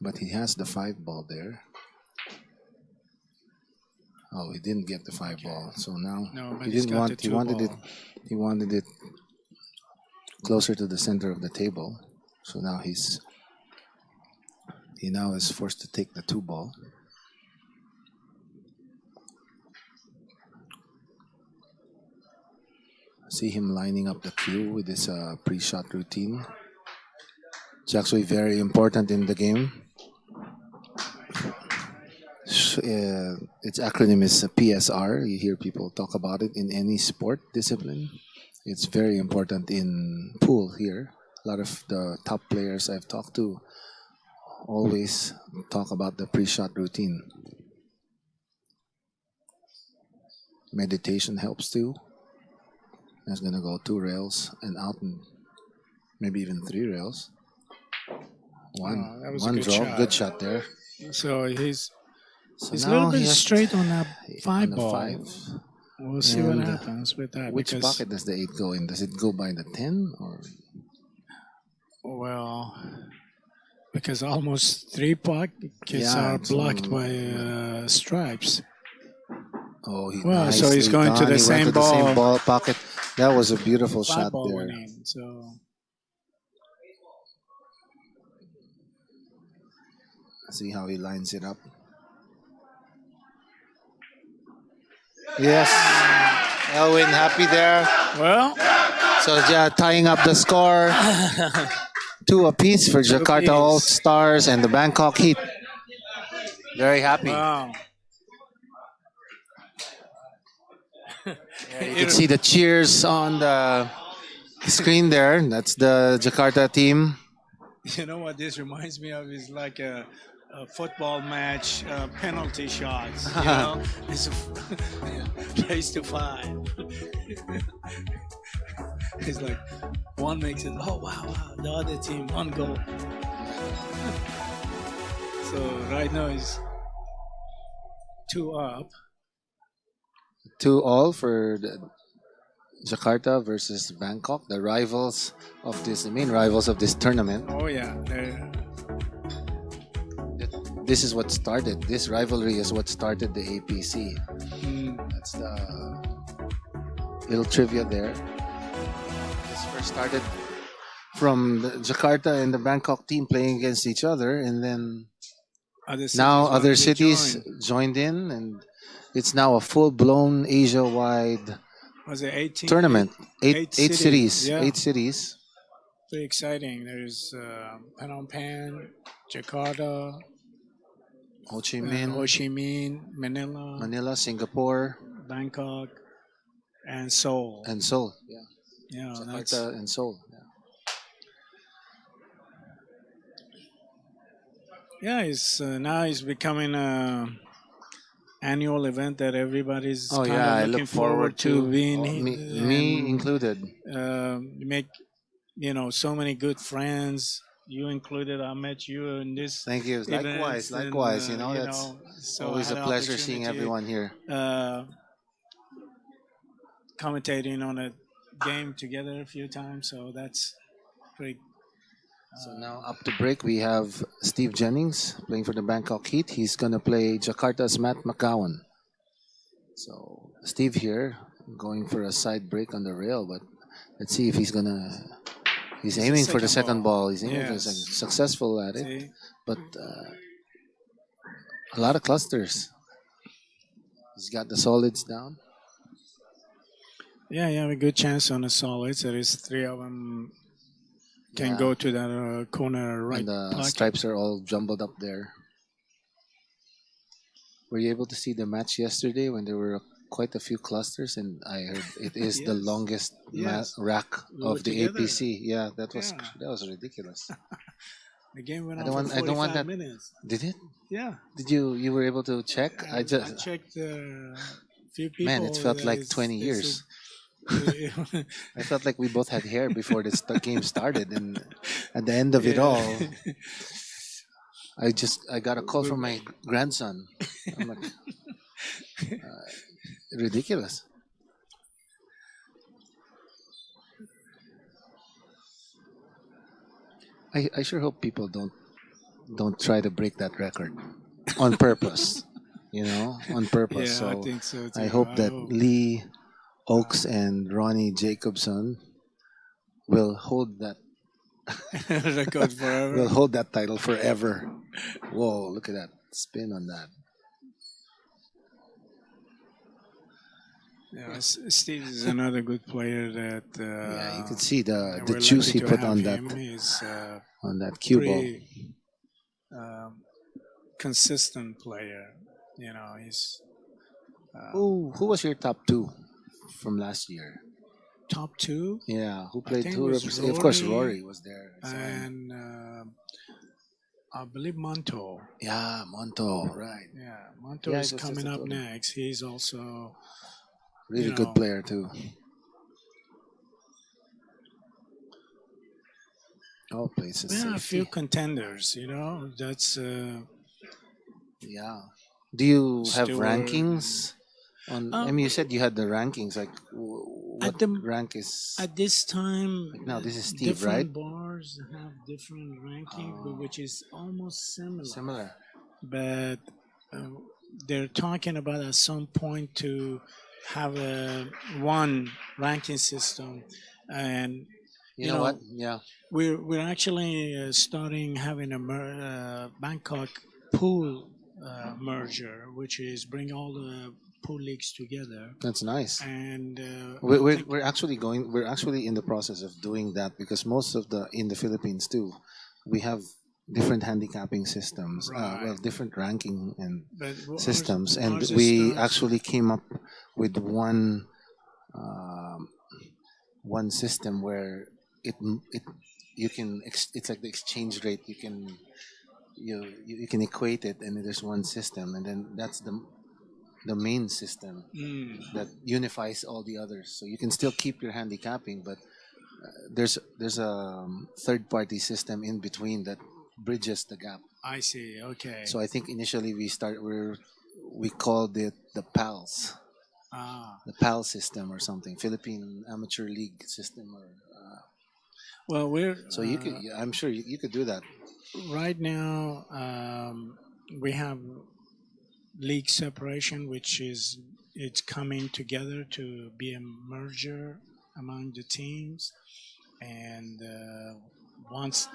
But he has the 5 ball there. Oh, he didn't get the 5 ball, so now No, but he he's didn't got want. the He wanted 2 it. ball. He wanted it closer to the center of the table. So now he now is forced to take the 2 ball. See him lining up the cue with his pre-shot routine. It's actually very important in the game. Its acronym is PSR. You hear people talk about it in any sport discipline. It's very important in pool here. A lot of the top players I've talked to always talk about the pre-shot routine. Meditation helps too. That's gonna go 2 rails and out, and maybe even 3 rails. That was a One good draw, shot. good shot there. So he's So a now little bit he has straight on that on 5 ball. 5. We'll see what And, happens with that. Which because, pocket does the 8 go in? Does it go by the 10 or? well, because almost 3 pockets Yeah, are blocked so- by stripes. Oh, he Well, so he's nicely going to done. the He same went to the same ball. ball pocket. That was a beautiful 5 shot ball there. went in. So See how he lines it up. Yes, Elwin happy there. well, So tying up the score, 2 apiece for Jakarta apiece. All Stars and the Bangkok Heat. Very happy. wow. You can see the cheers on the screen there. That's the Jakarta team. You know what this reminds me of is like a football match penalty shots. You know, it's race to 5. It's like one makes it. Oh wow! The other team 1 goal. So right now is 2 up. 2-all for Jakarta versus Bangkok, the rivals of this, the main rivals of this tournament. Oh yeah, This is what started. This rivalry is what started the APC. That's the little trivia there. This first started from the Jakarta and the Bangkok team playing against each other, and then now other cities joined in, and it's now a full-blown Asia-wide was it 18 tournament. Eight cities. cities. Yeah. 8 cities. Very exciting. There's Phnom Penh, Jakarta, Ho Chi Ho Minh, Chi Minh, Manila, Manila, Singapore, Bangkok, and Seoul. and Seoul. Yeah, Yeah, that's Jakarta and Seoul. yeah. It's now it's becoming a annual event that everybody's Oh kind yeah, I of looking look forward to being me and, included. make so many good friends. You included. I met you in this. Thank you. events Likewise. and, That's so I always had a the pleasure seeing opportunity, everyone here. commentating on a game together a few times. So that's great. So now up to break, we have Steve Jennings playing for the Bangkok Heat. He's gonna play Jakarta's Matt McGowan. So Steve here going for a side break on the rail, but let's see if he's gonna. He's It's the aiming for the second second ball. He's aiming for the Yes. second. Successful at it, See? but a lot of clusters. He's got the solids down. Yeah, you have a good chance on the solids. There is three of them can Yeah. go to that corner right And the pocket. stripes are all jumbled up there. Were you able to see the match yesterday when there were quite a few clusters? And I heard it is the Yes. longest Yes. rack We were of the together. APC. Yeah, that Yeah. was ridiculous. The game went I on don't for want- I don't want 45 that- minutes. Did it? Yeah. Did you were able to check? I And just I checked few people. man, it felt that like is- 20 they years. said- I felt like we both had hair before the game started, and at the end of it Yeah. all, I got a call from my grandson. I'm like, ridiculous. I sure hope people don't try to break that record on purpose. On purpose. Yeah, I So think so too. I hope that Lee Oaks and Ronnie Jacobson will hold that record forever. will hold that title forever. Whoa, look at that spin on that. Yeah, Steve is another good player that. Yeah, you could see the we're juice lucky he to put have on him. that He's on that cue ball. pretty consistent player. He's Who was your top two from last year? top two, Yeah, who played think who? it was Of course, Rory Rory was there. So, and I believe Monto. yeah, Monto, right? Yeah, Monto Yeah, is it was coming just a up total. next. He's also Really You good know. player too. Oh, places a few safety. contenders. That's Yeah. Do you have Stewart. rankings? You said you had the rankings. Like, what the- rank is? at this time. Like now, this is Steve, different right? bars have different ranking, Oh. which is almost similar. Similar. But they're talking about at some point to have a one ranking system, and You know what? Yeah. we're actually starting having a Bangkok pool merger, which is bring all the pool leagues together. That's nice. And We're actually in the process of doing that because most of in the Philippines too, we have different handicapping systems, Right. different ranking and but systems, and ours we starts- actually came up with one system where it you can it's like the exchange rate. You can equate it, and there's one system, and then that's the main system that unifies all the others. So you can still keep your handicapping, but there's a third party system in between that bridges the gap. I see. Okay. So I think initially we called it the PALS, Ah. the PAL system or something, Philippine Amateur League system. Or Well, we're so you could, yeah, I'm sure you could do that. right now. We have league separation, which is it's coming together to be a merger among the teams, and once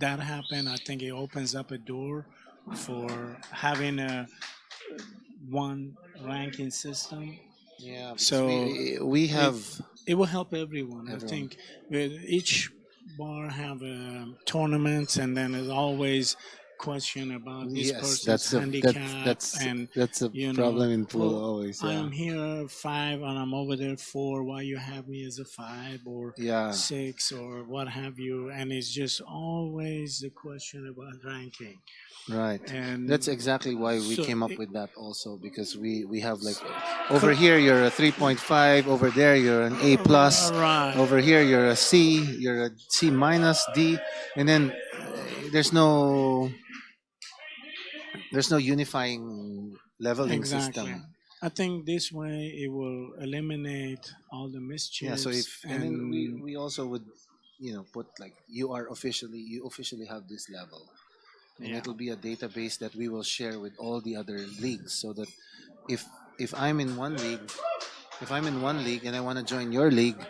that happens, I think it opens up a door for having a one ranking system. Yeah, because So we it, have it will help everyone. I everyone. think with each bar have tournaments, and then there's always question about this Yes, person's handicap, and that's a you know, problem in pool oh, always. I Yeah, am here 5 and I'm over there 4. Why you have me as a 5 or yeah, 6 or what have you? And it's just always the question about ranking. right. And That's exactly why we so came up it, with that also because we have like over here you're a 3.5, over there you're an A plus, right, over here you're a C, you're a C minus D, and then there's no unifying leveling exactly. system. I think this way it will eliminate all the Yeah, so mischiefs if and then and we also would put like you officially have this level, and yeah. it'll be a database that we will share with all the other leagues so that if if I'm in one league if I'm in one league and I want to join your league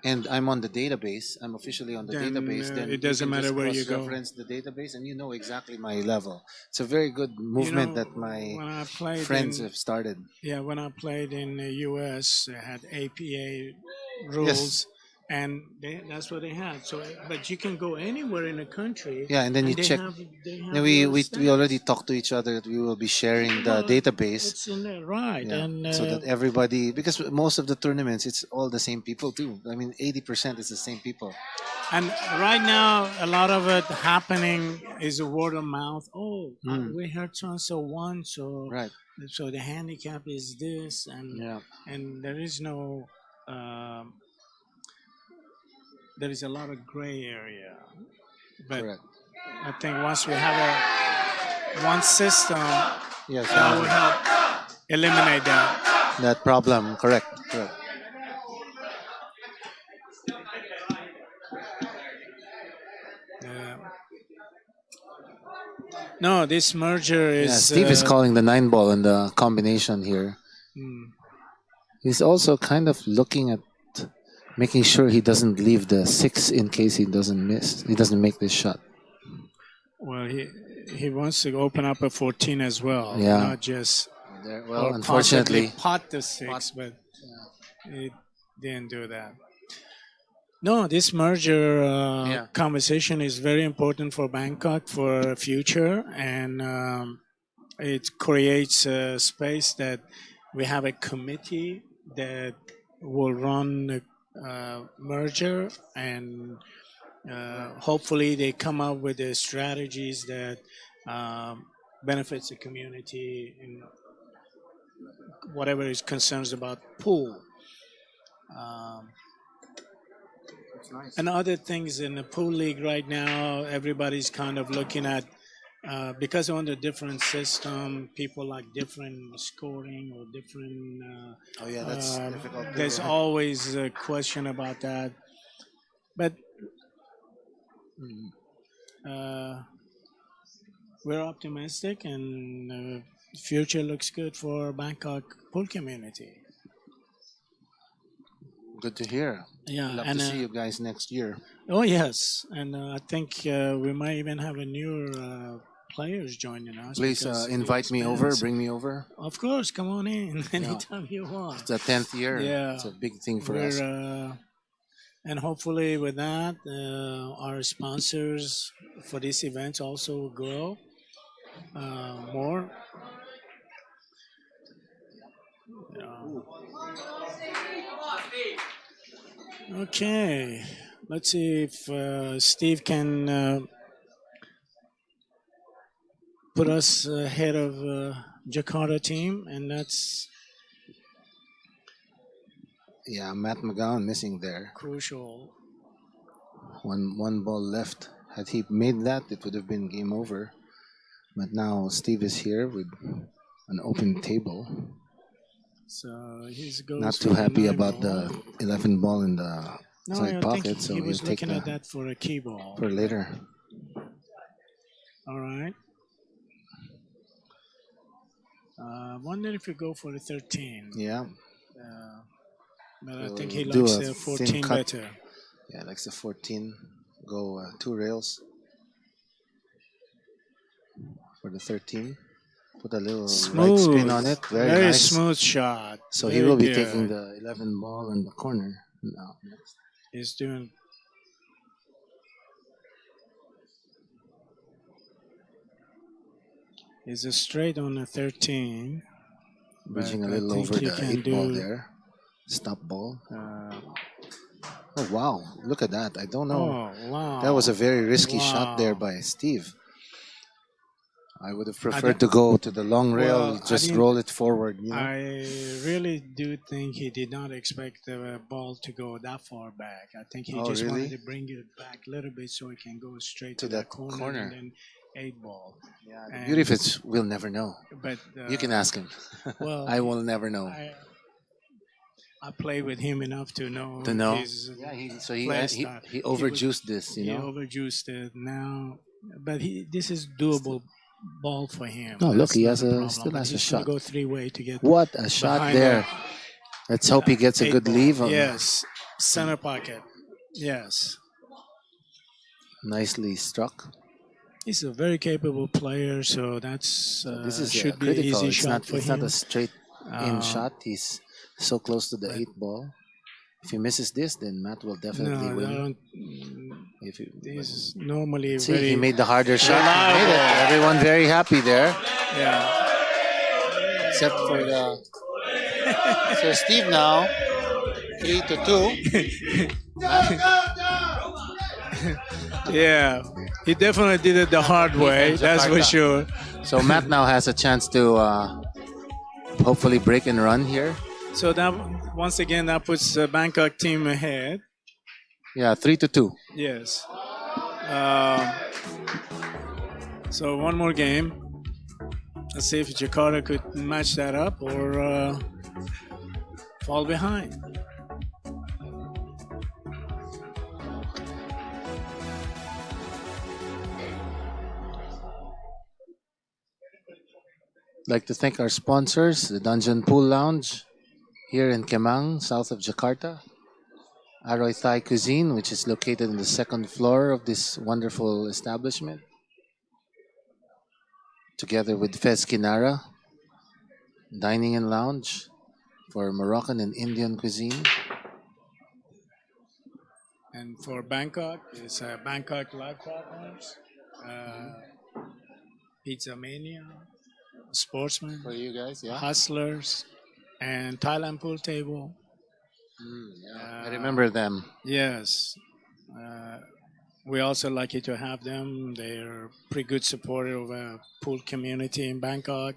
and I'm on the database, I'm officially on the Then database, then it you doesn't can matter just where you go. cross-reference the database and you know exactly my level. It's a very good You movement know, that my when I played friends in have started. when I played in the U.S., they had APA Yes. rules, and that's what they had. So, but you can go anywhere in the country, Yeah, and then you and check. they Then have your we already stats. talked to each other that we will be sharing the Well, database. it's in there, right? Yeah, And so that everybody, because most of the tournaments, it's all the same people too. I mean, 80% is the same people. and right now, a lot of it happening is a word of mouth. Oh, Mm, we heard so and so won, right. so the handicap is this, Yeah. and there is no. Um, there is a lot of gray area, but Correct. I think once we have a one system, Yes. that will help eliminate that. That problem. Correct. Correct. Uh, no, this merger Yeah. is. Steve is calling the 9 ball in the combination here. Hmm, He's also kind of looking at making sure he doesn't leave the 6 in case he doesn't miss. He doesn't make this shot. well, he wants to open up a 14 as well, Yeah. not just Well, or possibly unfortunately, pot the 6, pot- but it didn't do that. No, this merger Yeah. conversation is very important for Bangkok for future, and it creates a space that we have a committee that will run the merger, and hopefully they come up with the strategies that benefits the community in whatever is concerns about pool. Um, That's nice. and other things in the pool league right now, everybody's kind of looking at because on the different system, people like different scoring or different. Oh yeah, that's difficult. There's always a question about that, but Mhm. uh, we're optimistic, and future looks good for Bangkok pool community. Good to hear. Yeah, Love and to see you guys next year. oh yes, and I think we might even have a newer players joining us. Please Because it invite me over. expands. Bring me over. Of course, come on in Yeah. anytime you want. It's the 10th year. Yeah, It's a big thing for we're us. and hopefully with that, our sponsors for this event also will grow more. Okay, let's see if Steve can put us ahead of Jakarta team, and that's Yeah, Matt McGowan missing there. crucial. One ball left. Had he made that, it would have been game over. But now Steve is here with an open table. So Not goes too for the happy 9 about ball. the 11 ball in the No, side I think pocket, so he he'll was take looking at the that for a key ball. for later. All right. Wonder if you go for the 13. Yeah, But I so think he do likes a the thin 14 cut. better. Yeah, likes the 14. Go 2 rails for the 13. Put a little right spin on it. Very Very nice. smooth shot. So Very he will be good. taking the 11 ball in the corner now. Next. He's doing. He's a straight on the 13. Bridging a but I little think over he the can 8 ball do- there. Stop ball. Oh, wow. Look at that. I don't know. Oh wow! That was a very risky shot there Wow. by Steve. I would have preferred to go to the long rail, Well, I just didn't- roll it forward. You know? I really do think he did not expect the ball to go that far back. I think he Oh, just really? wanted to bring it back a little bit so he can go straight To to, that that corner, corner. and then 8 ball. Yeah, the And- beauty of it, we'll never know. But You can ask him. Well, I will never know. I play with him enough to know. To know? His, Yeah, he play style. overjuiced this, you he know? overjuiced it now, but this is doable ball for him. Oh, look, That's he not has the a- problem, still but has a he's gonna shot. Go 3-way to get What a shot behind there. Let's hope he gets a 8 good ball. leave. Yes, center pocket. Yes, Nicely struck. he's a very capable player, so that's This is should be an critical. easy It's shot not. for It's him. not a straight in Uh, shot. He's so close to the but- 8 ball. If he misses this, then Matt will definitely No, I win. don't. If he, He's normally see, very he made the harder shot. He made it. reliable. Everyone very happy there, Yeah. except for the. So Steve now 3-2. Yeah, he definitely did it the hard way. That's for Jakarta. sure. So Matt now has a chance to hopefully break and run here. So that once again that puts the Bangkok team ahead. Yeah, 3-2. Yes. So one more game. Let's see if Jakarta could match that up or fall behind. Like to thank our sponsors, the Dungeon Pool Lounge here in Kemang, south of Jakarta. Aroy Thai Cuisine, which is located on the second floor of this wonderful establishment. Together with Fez Kinara, Dining and Lounge for Moroccan and Indian cuisine. And for Bangkok, it's Bangkok Live Partners, Pizza Mania, Sportsman, For you guys, yeah. Hustlers, and Thailand Pool Table. I remember them. Yes. We also lucky to have them. They're pretty good supporter of a pool community in Bangkok,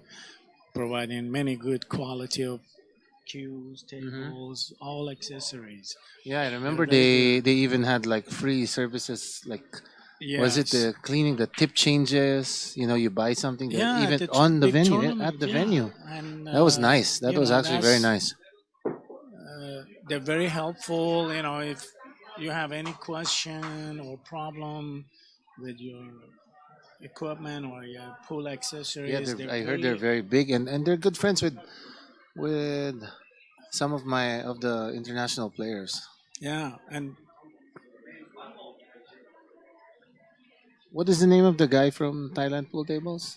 providing many good quality of cues, tables, all accessories. Yeah, I remember very they even had like free services like Yes. was it the cleaning the tip changes, you know, you buy something that Yeah, even the on the big venue tournament, at the yeah. venue. And, That was nice. That you was know, actually very that's- nice. They're very helpful. You know, if you have any question or problem with your equipment or your pool accessories, Yeah, I heard they're very big and they're good friends with some of the international players. Yeah, and What is the name of the guy from Thailand Pool Tables?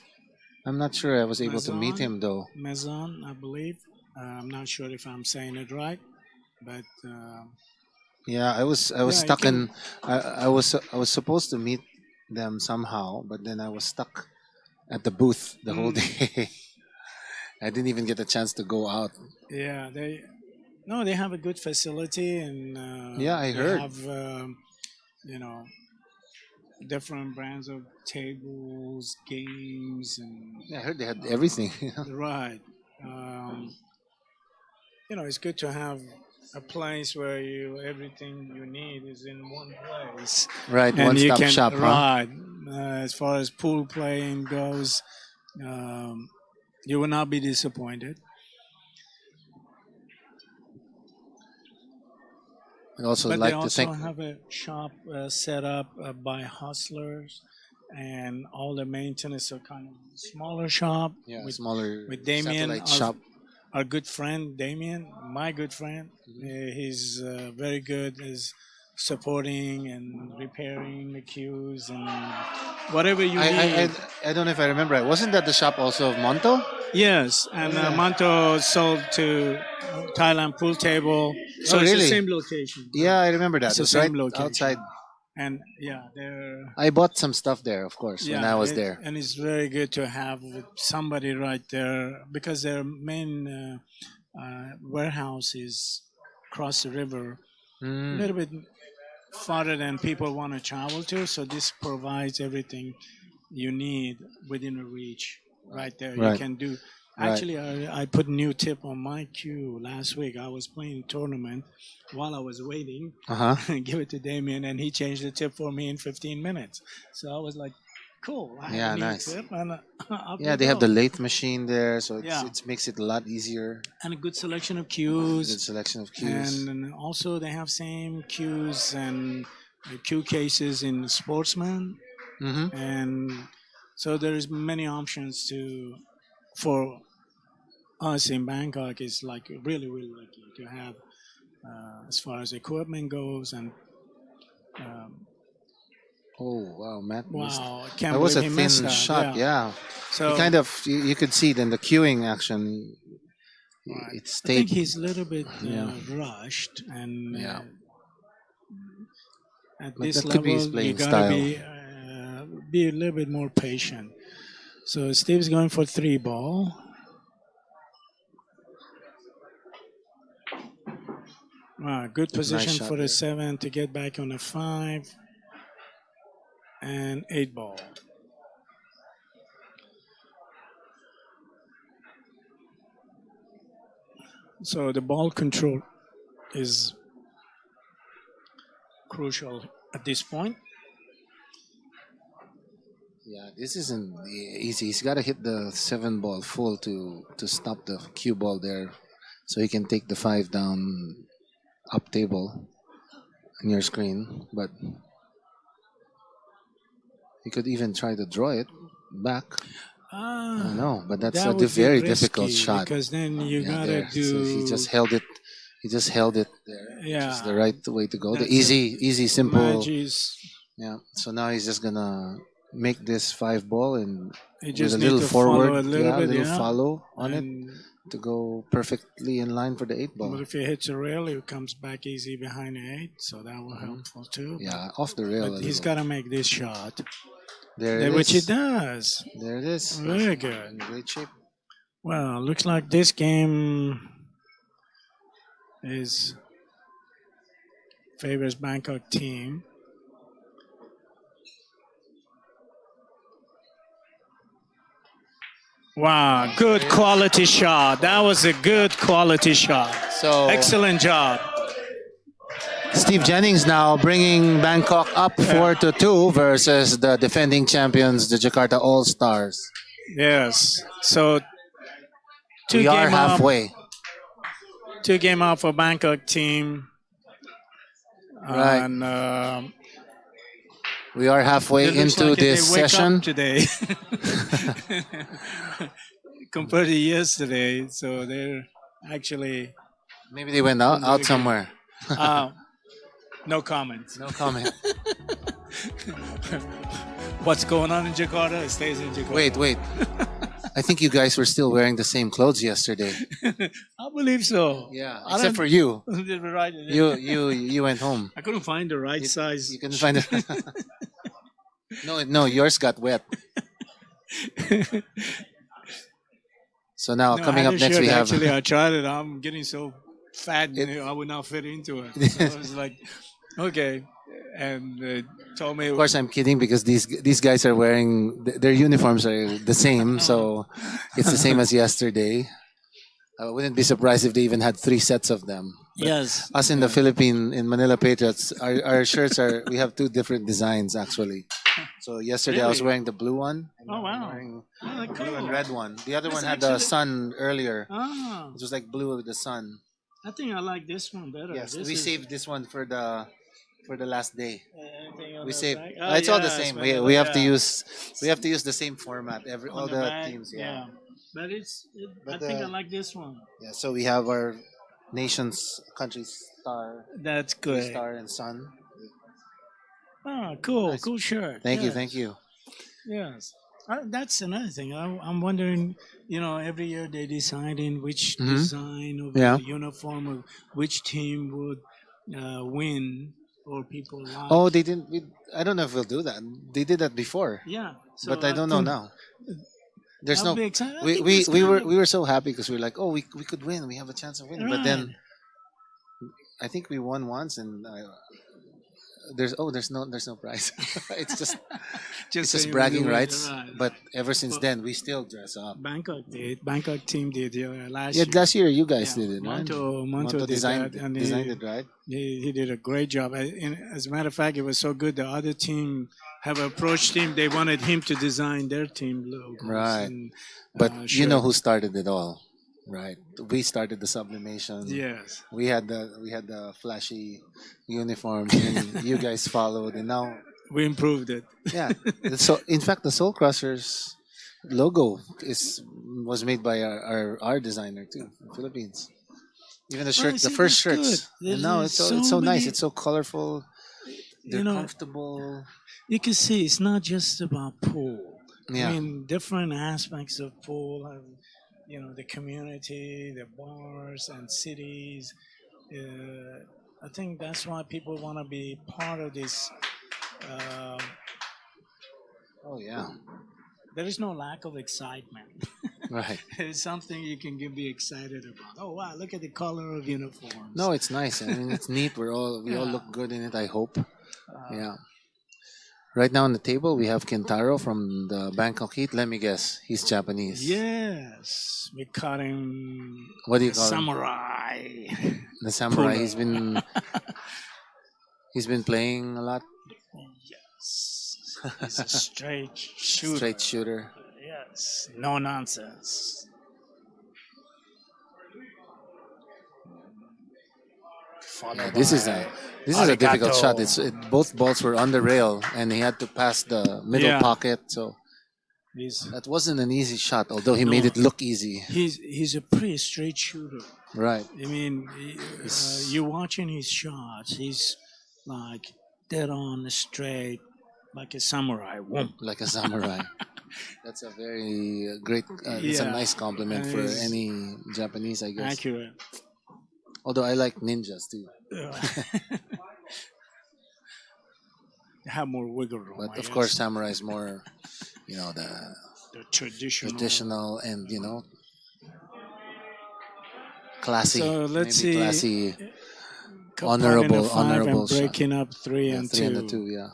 I'm not sure I was able to meet Mazan? him though. Maison, I believe. I'm not sure if I'm saying it right, but Yeah, I was Yeah, you stuck can- I was supposed to meet them somehow, but then I was stuck at the booth the whole day. I didn't even get a chance to go out. yeah, they have a good facility and Yeah, I they heard. have you know different brands of tables, games, and Yeah, I heard they had everything. right. You know, it's good to have a place where everything you need is in one place, Right, and you one-stop can shop, huh? ride. As far as pool playing goes, um, you will not be disappointed. I also But they like to think. also have a shop set up by hustlers, and all the maintenance are kind of smaller shop Yeah, with smaller Damien, satellite shop. our good friend Damien, my good friend. Mhm. He's very good is supporting and repairing the queues and whatever you I, I, need. I don't know if I remember right. Wasn't that the shop also of Monto? Yes, and Yeah. Manto sold to Thailand Pool Table, so Oh, it's the really? same location. Yeah, I remember that. It's It the was right same outside. location, and yeah, they're I bought some stuff there, of course, when I yeah, was there. and it's very good to have somebody right there because their main warehouse is across the river, a Mm, little bit farther than people want to travel to. So this provides everything you need within a reach right there. You right, can do. right. Actually, I put a new tip on my queue last week. I was playing a tournament while I was waiting, Uh huh. give it to Damien, and he changed the tip for me in 15 minutes. So I was like, cool, I have a Yeah, new nice. tip, and up Yeah, we they have go. the lathe machine there, so Yeah, it makes it a lot easier. and a good selection of Good cues, selection of cues. and also they have same cues and cue cases in Sportsman, Mm-hmm. and so there's many options to for us in Bangkok. Is like really lucky to have as far as equipment goes, and um, Oh wow, Matt missed. wow, I can't That was believe a he missed thin that. shot. Yeah, Yeah, he so kind of you could see it in the queuing action. right. It I think stayed. he's a little bit Yeah, rushed, and yeah. at But this that could be his level, you playing gotta style. be a little bit more patient. So Steve's going for 3 ball. Good Nice position shot for the there. 7 to get back on the 5 and 8 ball. So the ball control is crucial at this point. Yeah, this isn't easy. He's got to hit the 7 ball full to stop the cue ball there, so he can take the 5 down up table on your screen. But he could even try to draw it back. I know, but that's That a would be very difficult risky shot. because then you Yeah, gotta there. So he do just held it. He just held it there, which is the yeah. right way to go. The That's a easy, simple. Magis. Yeah. So now he's just gonna make this 5 ball and You with just a need little to follow a forward, little yeah, a bit, little yeah. follow on it And to go perfectly in line for the 8 but ball. if he hits a rail, it comes back easy behind the 8, so that will Mhm. helpful too. Yeah, off the rail But a he's little. got to make this shot, There it which he is. does. There it is. Very In good. great shape. Well, looks like this game is favors Bangkok team. Wow, good quality shot. That was a good quality shot. So Excellent job. Steve Jennings now bringing Bangkok up Yeah. 4-2 versus the defending champions, the Jakarta All Stars. Yes. So We are game up, halfway. 2 game up for Bangkok team. Right. And We are halfway it looks into like this they wake session. up today compared to yesterday. So they're actually Maybe they went in out, the out game. somewhere. No comments. No comment. What's going on in Jakarta? It stays in Jakarta. Wait. I think you guys were still wearing the same clothes yesterday. I believe so. Yeah, I except don't- for you. right. You went home. I couldn't find the right size. You couldn't find it. No, yours got wet. So now No, I coming had up a next shirt. we have. Actually, I tried it. I'm getting so fat, I would not fit into it. So I was like, okay, and told me. Of course, I'm kidding because these guys are wearing their uniforms are the same, so it's the same as yesterday. I wouldn't be surprised if they even had 3 sets of them. But Yes. us in the Philippine, in Manila Patriots, our shirts are, we have 2 different designs actually. So yesterday I was Really? wearing the blue one. And Oh, now I'm wow. wearing Oh, blue and cool. red one. The other That's one had the actually. sun earlier. Oh, It was like blue with the sun. I think I like this one better. Yes, This we is saved this one for the last day. anything on We the saved. back. It's all the Yeah, same. Spanish, We have to yeah. use the same format. On All the the back, teams. Yeah. yeah. But I But think I like this one. yeah. So we have our nation's country star, That's three good. star and sun. Oh, cool, Nice. cool shirt. Thank you. Yes. Thank you. Yes. That's another thing. I'm wondering, every year they deciding which Mhm. design of Yeah. the uniform of which team would win or people like. Oh, they didn't. I don't know if we'll do that. They did that before, Yeah. So but I don't know think now. There's I'll no. be excited. I We think we that's we kind were of we were so happy because we were like, oh, we could win. We have a chance of winning. But right. then I think we won once, and there's no prize. it's just it's Just so just you bragging win, rights. right. But ever since But then, we still dress up. Bangkok team did last Yeah, year. last year you guys Yeah, did it, right? Monto did designed that, and designed it, right? he did a great job. As a matter of fact, it was so good. The other team have approached him. They wanted him to design their team logos. Right. And, But you know who shirts. started it all, right? We started the sublimation. Yes. We had the flashy uniforms, and you guys followed, and now We improved it. yeah. So in fact, the Soul Crushers logo was made by our designer too, in the Philippines. Even the Well, shirt, the see, first that's good. shirts, and now There's it's so nice. many, It's so colorful. They're you know, comfortable. you can see it's not just about pool. Yeah. I mean, different aspects of pool have, the community, the bars and cities. I think that's why people want to be part of this. Uh, Oh yeah. there is no lack of excitement. Right. It's something you can be excited about. Oh wow! Look at the color of uniforms. No, it's nice. I mean, it's neat. We all Yeah. look good in it. I hope. Uh, Yeah. Right now on the table we have Kentaro from the Bangkok Heat. Let me guess, he's Japanese. Yes, we call him What do you the call him? samurai. The samurai. Puller. He's been playing a lot. Yes, he's a straight shooter. Straight shooter. Yes, no nonsense. Followed This is by a difficult shot. arigato. Both balls were on the rail, and he had to pass the middle Yeah. pocket. So He's that wasn't an easy shot, although he made No. it look easy. he's a pretty straight shooter. Right. I mean, you watching his shots, he's like dead on straight, like a samurai. Whoom. Like a samurai. That's a very great. It's a Yeah. nice compliment And for he's any Japanese, I guess. accurate. Although I like ninjas too, Have more wiggle room. but I of guess. course samurai is more, the The traditional and classy. So let's maybe see. classy, Honorable, five honorable and shot. breaking up three Yeah, and 3 two. and a 2. Yeah.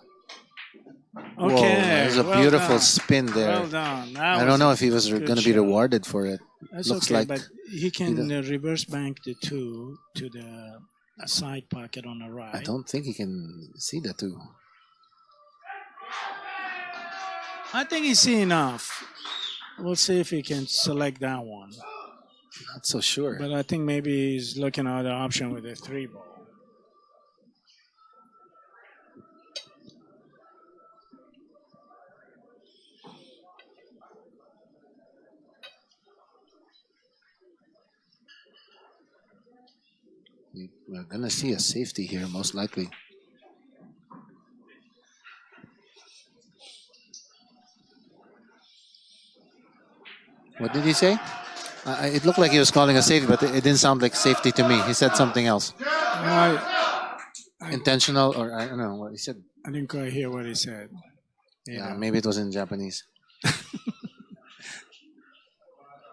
Okay, Whoa, there's a well beautiful done. spin there. Well done. I don't know if he was good going to be shot. rewarded for it. That's Looks okay, like but he can he reverse bank the two to the side pocket on the right. I don't think he can see the 2. I think he's seen enough. We'll see if he can select that one. Not so sure. But I think maybe he's looking at the option with a 3 ball. We're going to see a safety here, most likely. What did he say? It looked like he was calling a safety, but it didn't sound like safety to me. He said something else. Intentional, or I don't know what he said. I didn't quite hear what he said. Yeah, maybe it was in Japanese.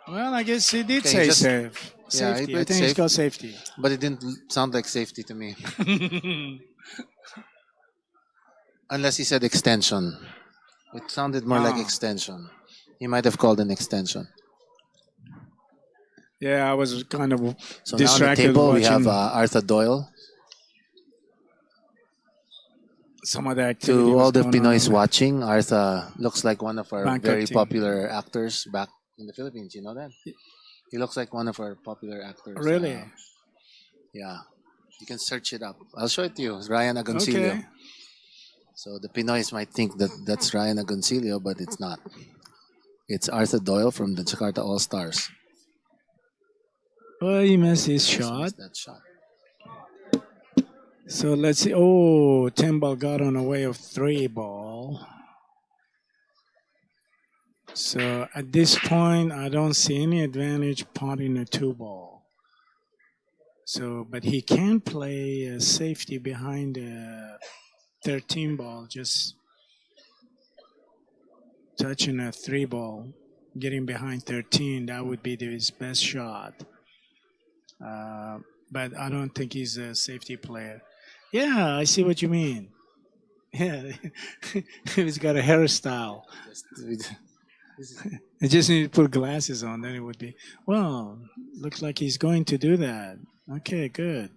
Well, I guess he did Okay, say he just- safe. Yeah, Safety. he I played think he's safe. got safety. But it didn't sound like safety to me. Unless he said extension. It sounded more like Ah. extension. He might have called an extension. Yeah, I was kind of So now on the distracted table we have watching Arthur Doyle. some of the activity To was all the going on Pinoys over there. watching, Arthur looks like one of our Bangkok very team. popular actors back in the Philippines. You know that? He looks like one of our popular actors. Really? Yeah. You can search it up. I'll show it to you. It's Ryan Agoncillo. Okay. So the Pinoys might think that that's Ryan Agoncillo, but it's not. It's Arthur Doyle from the Jakarta All Stars. Oh, he missed his Just shot. missed that shot. So let's see. Oh, 10 ball got on the way of 3 ball. So at this point, I don't see any advantage potting a 2 ball. So, but he can play a safety behind a 13 ball, just touching a 3 ball, getting behind 13. That would be his best shot. But I don't think he's a safety player. Yeah, I see what you mean. Yeah, he's got a hairstyle. I just need to put glasses on, then it would be. Well, looks like he's going to do that. Okay, good.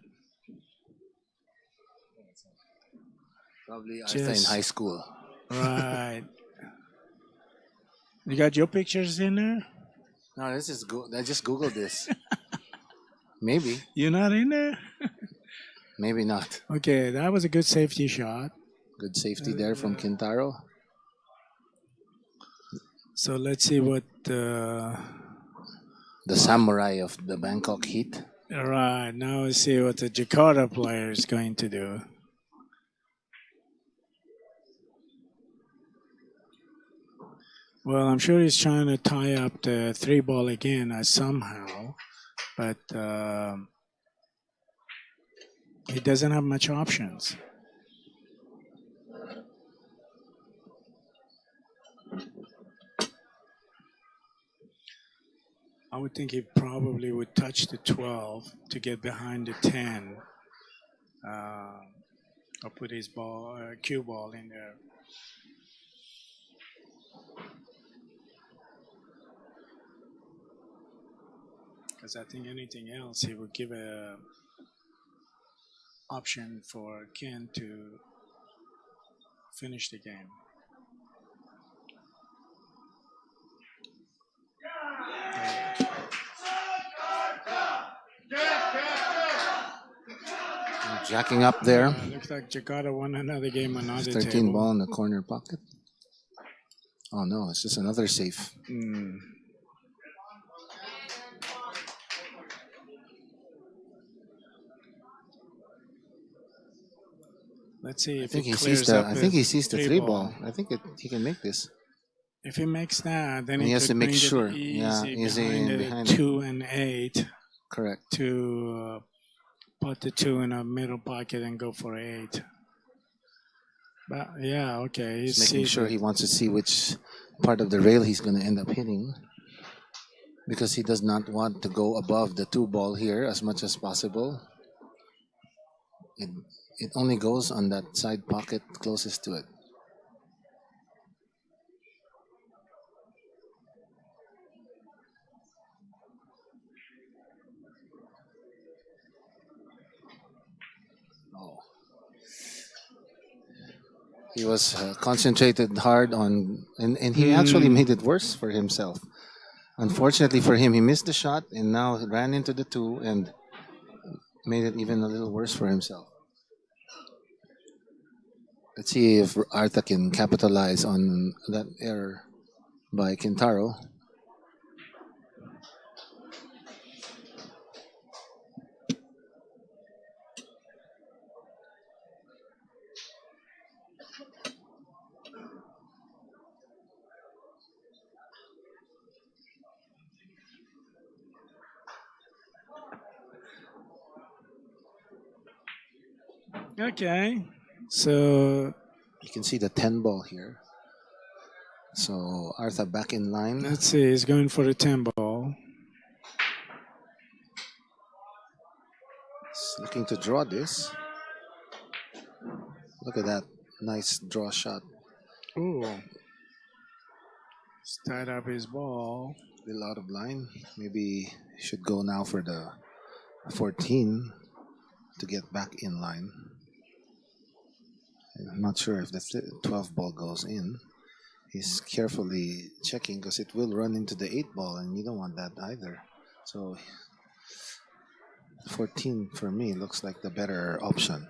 Probably Arthur in high school. Right. You got your pictures in there? No, this is I just googled this. Maybe, You're not in there? maybe not. Okay, that was a good safety shot. Good safety there from Kintaro. So let's see what. The samurai of the Bangkok Heat. Right, now we see what the Jakarta player is going to do. Well, I'm sure he's trying to tie up the 3 ball again somehow, but he doesn't have much options. I would think he probably would touch the 12 to get behind the 10, or put his ball, cue ball in there. Because I think anything else, he would give a option for Ken to finish the game. Jacking up there. Looks like Jakarta won another game on another 13 table. ball in the corner pocket. Oh no, it's just another safe. Let's see if I think he he clears sees the. up I think he sees the 3 ball. ball. I think he can make this. If he makes that, then And he has could to make bring it sure. easy Yeah, easy behind the behind 2 and 8 Correct. to put the 2 in a middle pocket and go for 8. But yeah, okay. He's making sure he wants to see which part of the rail he's going to end up hitting, because he does not want to go above the 2 ball here as much as possible. It only goes on that side pocket closest to it. Oh. He was concentrated hard on, and he actually made it worse for himself. Unfortunately for him, he missed the shot and now ran into the 2 and made it even a little worse for himself. Let's see if Arta can capitalize on that error by Kintaro. Okay. So You can see the 10 ball here. So Arta back in line. let's see. He's going for the 10 ball. He's looking to draw this. Look at that. Nice draw shot. Ooh. He's tied up his ball. little out of line. Maybe should go now for the 14 to get back in line. I'm not sure if the 12 ball goes in. He's carefully checking because it will run into the 8 ball, and you don't want that either. So 14 for me looks like the better option.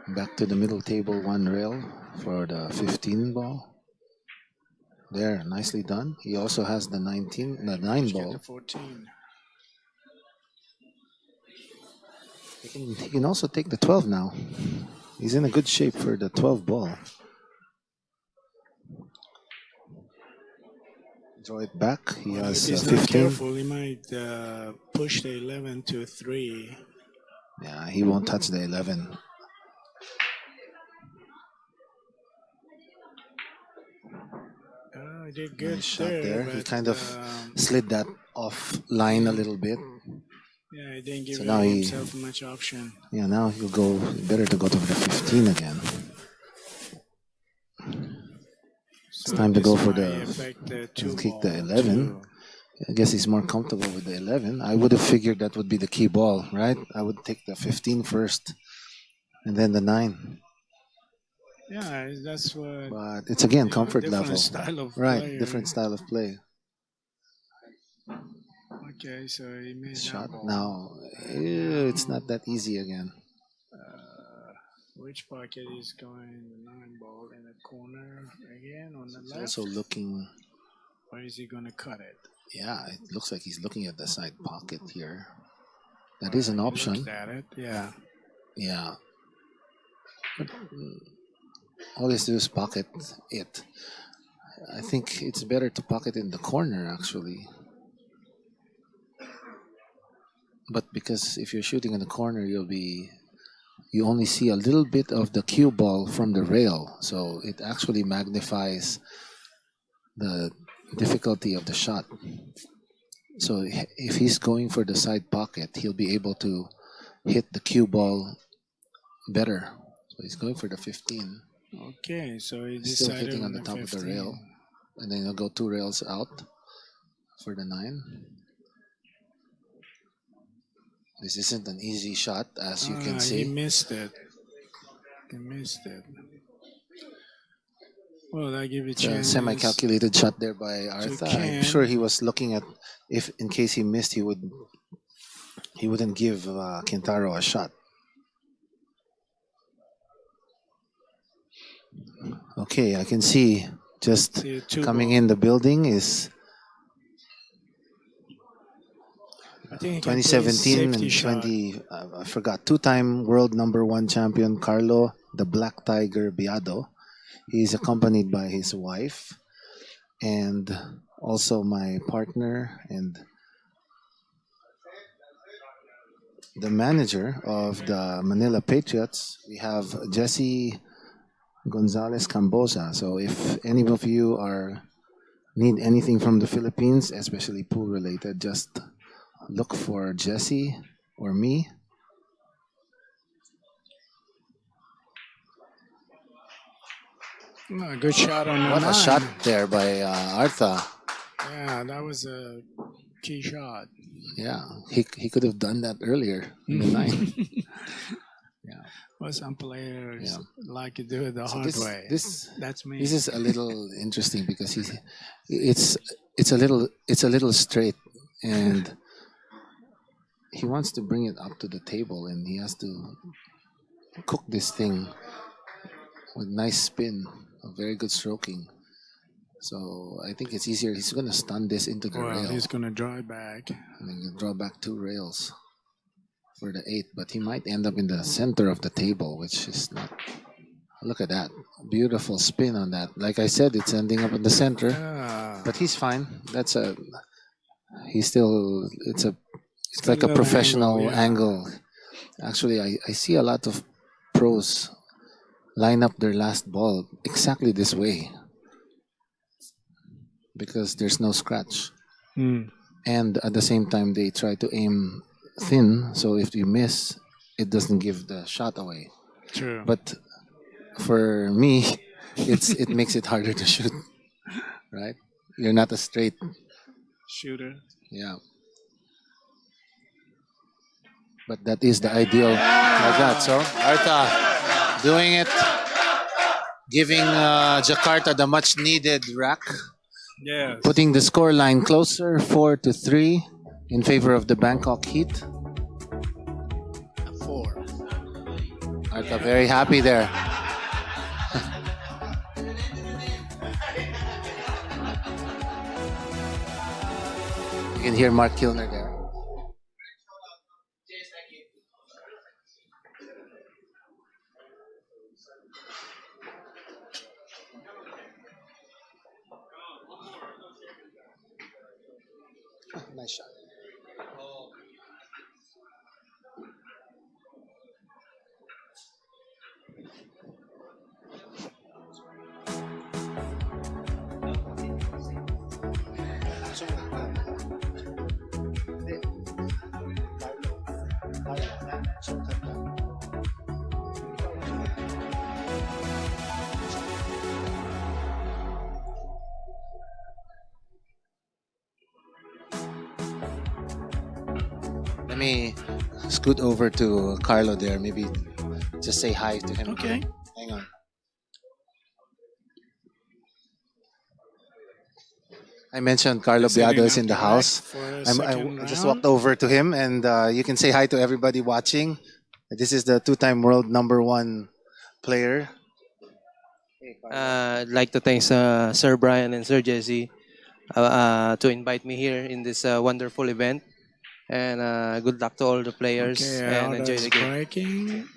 Back to the middle table, 1 rail for the 15 ball. There, nicely done. He also has the 9 Let's ball. get to 14. He can also take the 12 now. He's in a good shape for the 12 ball. Draw it back. He has If he's not 15. careful, he might push the 11 to 3. Yeah, he won't touch the 11. He did good Nice shot there. He but, kind of slid that off line a little bit. yeah, he didn't give So now himself much option. Yeah, now he'll go. Better to go to the 15 again. It's time to go for He'll kick the 11. I guess he's more comfortable with the 11. I would have figured that would be the key ball, right? I would take the 15 first and then the 9. Yeah, that's what. But it's again comfort different level. Style of Right, player. different style of play. Okay, so he made Shot that ball. now. It's not that easy again. Which pocket is going? The 9 ball in the corner again on the He's left. also looking. Or is he going to cut it? Yeah, it looks like he's looking at the side pocket here. That is an option. Looked at it, yeah. Yeah. But, all he has to do is pocket it. I think it's better to pocket in the corner, actually. But because if you're shooting in the corner, you only see a little bit of the cue ball from the rail. So it actually magnifies the difficulty of the shot. So if he's going for the side pocket, he'll be able to hit the cue ball better. So he's going for the 15. Okay, so he He's still decided hitting on the the top of the 15. rail. And then he'll go 2 rails out for the 9. This isn't an easy shot, as you can see. He missed it. Well, I give you a It's a chance. semi-calculated shot there by Artha. I'm sure he was looking at if in case he missed, he wouldn't give Kentaro a shot. Okay, I can see just coming in the building is I think he can play 2017 safety and shot. 20 I forgot, 2-time world #1 champion Carlo the Black Tiger Biado. He's accompanied by his wife and also my partner and the manager of the Manila Patriots. We have Jesse Gonzalez Cambosa. So if any of you need anything from the Philippines, especially pool related, just look for Jesse or me. Good shot on the What 9. a shot there by Artha. Yeah, that was a key shot. Yeah, he could have done that earlier in the 9. Yeah. Well, some players like to do it the hard way. That's me. This is a little interesting because it's a little straight, and he wants to bring it up to the table, and he has to cook this thing with nice spin, a very good stroking. So I think it's easier. He's going to stun this into the rail. He's going to draw it back. And then draw back 2 rails for the 8, but he might end up in the center of the table, which is not. Look at that. Beautiful spin on that. Like I said, it's ending up in the center, but he's fine. It's like a professional angle. Actually, I see a lot of pros line up their last ball exactly this way because there's no scratch. And at the same time, they try to aim thin, so if you miss, it doesn't give the shot away. True. But for me, it makes it harder to shoot, right? You're not a straight, Shooter. yeah. But that is the ideal like that. So Arta doing it, giving Jakarta the much needed rack, Yes. putting the score line closer, 4-3 in favor of the Bangkok Heat. 4. Arta very happy there. You can hear Mark Kilner there. Nice shot. Let me scoot over to Carlo there. Maybe just say hi to him. Okay. Hang on. I mentioned Carlo Biado is in the house. I just walked over to him, and you can say hi to everybody watching. This is the two-time world #1 player. I'd like to thank Sir Brian and Sir Jesse to invite me here in this wonderful event. And good luck to all the players and enjoy the game. Breaking.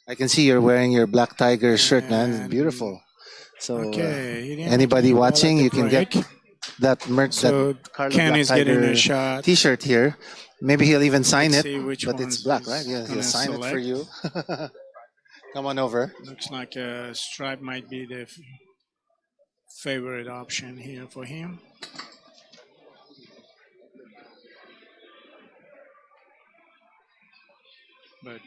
I can see you're wearing your Black Tiger shirt, man. It's beautiful. So anybody watching, you can get that merch, So that Carlo Ken Black is getting Tiger a shot. T-shirt here. Maybe he'll even sign Let's it, see which but it's black, right? he's Yeah, he'll gonna sign it for select. you. Come on over. Looks like a stripe might be the favorite option here for him. But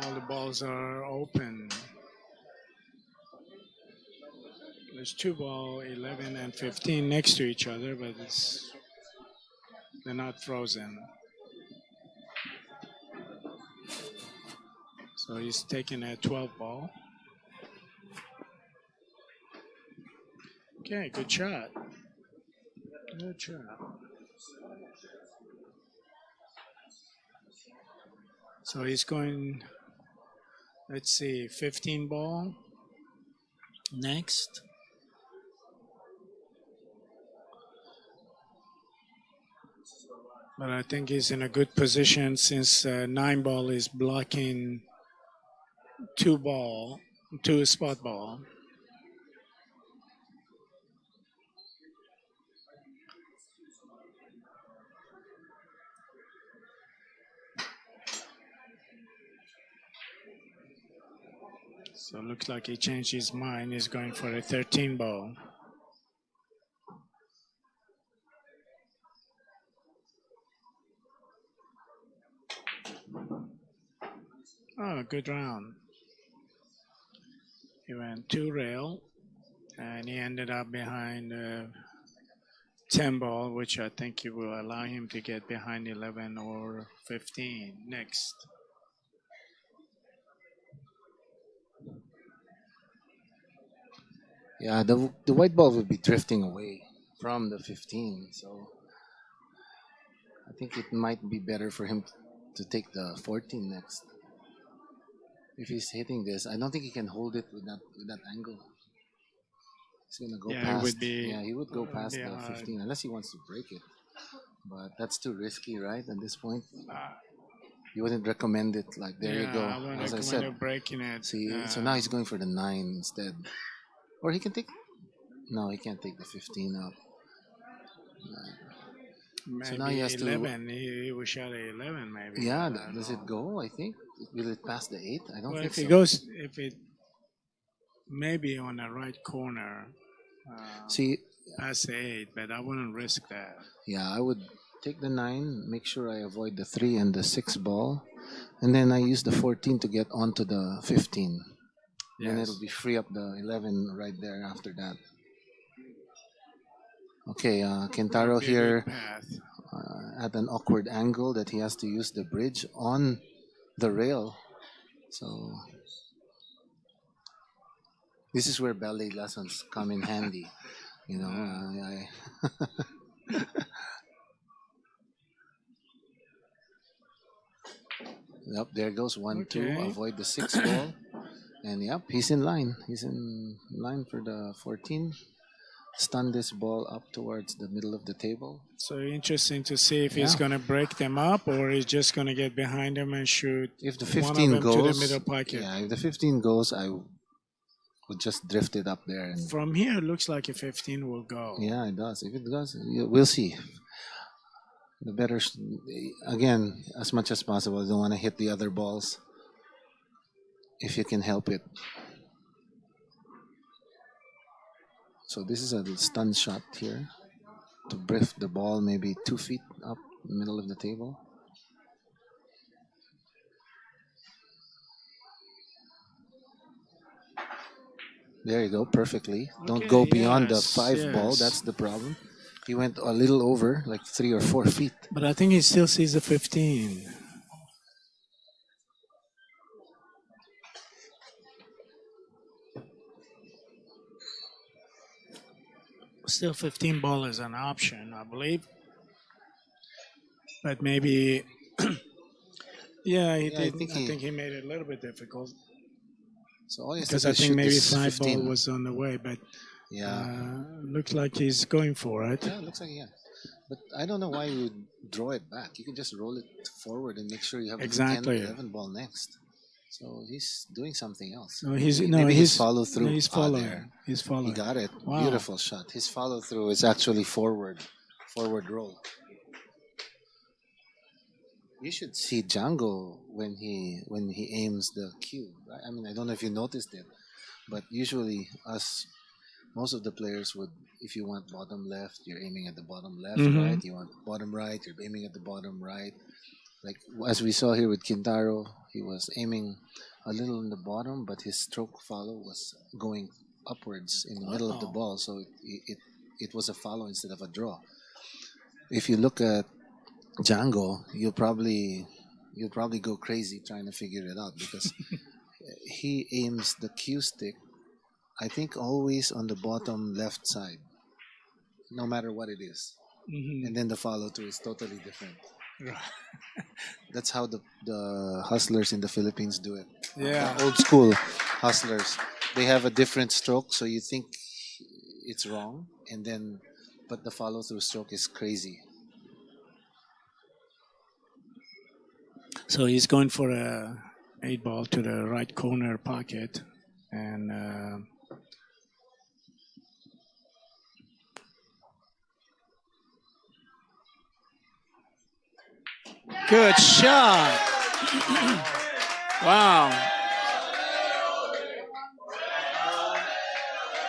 all the balls are open. There's 2 ball, 11 and 15 next to each other, but they're not frozen. So he's taking a 12 ball. Okay, good shot. Good shot. So he's going, let's see, 15 ball next. But I think he's in a good position since 9 ball is blocking 2 spot ball. So it looks like he changed his mind. He's going for a 13 ball. Oh, good round. He went 2 rail, and he ended up behind 10 ball, which I think he will allow him to get behind 11 or 15 next. Yeah, the white ball would be drifting away from the 15, so I think it might be better for him to take the 14 next. If he's hitting this, I don't think he can hold it with that angle. He's gonna go Yeah, it past. would be- Yeah, he would go past yeah, the 15 unless he wants to break it. But that's too risky, right? At this point, you wouldn't recommend it. Like there you go. I wouldn't As I recommend said, breaking it. see. So now he's going for the 9 instead, or he can take. No, he can't take the 15 out. Maybe now he has to- 11. He will shot at 11, maybe. Yeah, I don't does know. it go? I think. Will it pass the 8? I don't Well, think if so. it goes, if it maybe on the right corner, See, Pass 8, but I wouldn't risk that. yeah, I would take the 9, make sure I avoid the 3 and the 6 ball, and then I use the 14 to get onto the 15. Then Yes. it'll be free up the 11 right there after that. Okay, Kentaro Be a good here path. at an awkward angle that he has to use the bridge on the rail. So this is where ballet lessons come in handy. You know, yep, there goes 1-2. Okay. Avoid the 6 ball. And yep, he's in line. He's in line for the 14. Stun this ball up towards the middle of the table. So interesting to see if he's Yeah. going to break them up or he's just going to get behind them and shoot If the one of 15 them to the goes, middle pocket. yeah, if the 15 goes, I would just drift it up there. And From here, it looks like a 15 will go. yeah, it does. If it does, we'll see. The better, again, as much as possible, you don't want to hit the other balls if you can help it. So this is a stun shot here to drift the ball maybe 2 feet up the middle of the table. There you go, perfectly. Don't Okay, go beyond the yes, 5 ball. yes. That's the problem. He went a little over, like 3 or 4 feet. But I think he still sees the 15. Still 15 ball is an option, I believe. But maybe, yeah, he Yeah, I did. think I think he made it a little bit difficult So all you have to because do I is think shoot maybe this 5 ball 15. was on the way, but Yeah. looks like he's going for it. Yeah, it looks like yeah. But I don't know why you would draw it back. You can just roll it forward and make sure you have Exactly. the 10, 11 ball next. So he's doing something else. No, he's Maybe he's his follow through. He's There. following. He's He following. got it. Wow. Beautiful shot. His follow through is actually forward roll. You should see Django when he aims the cue. Right? I mean, I don't know if you noticed it, but usually most of the players would, if you want bottom left, you're aiming at the bottom left, Mhm. right? You want bottom right, you're aiming at the bottom right. Like as we saw here with Kintaro, he was aiming a little in the bottom, but his stroke follow was going upwards in the middle of the Uh-oh. ball, so it was a follow instead of a draw. If you look at Django, you'll probably go crazy trying to figure it out because he aims the cue stick, I think, always on the bottom left side, no matter what it is. Mhm. And then the follow through is totally different. Right. That's how the hustlers in the Philippines do it. Yeah. The old school hustlers. They have a different stroke, so you think it's wrong, but the follow through stroke is crazy. So he's going for a 8 ball to the right corner pocket, and good shot. Wow.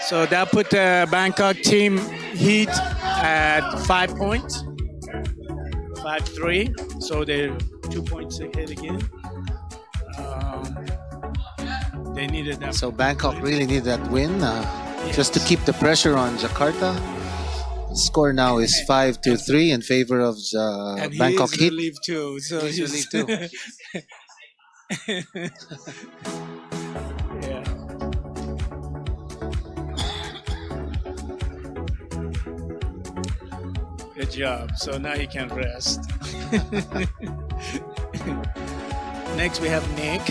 So that put the Bangkok team heat at 5 points, 5-3. So they're 2 points ahead again. They needed that. So Bangkok really need that win just to Yes. keep the pressure on Jakarta. The score now is 5-3 in favor of And Bangkok he's Heat. relieved too. So He's relieved too. Yeah. Good job. So now you can rest. Next we have Nick.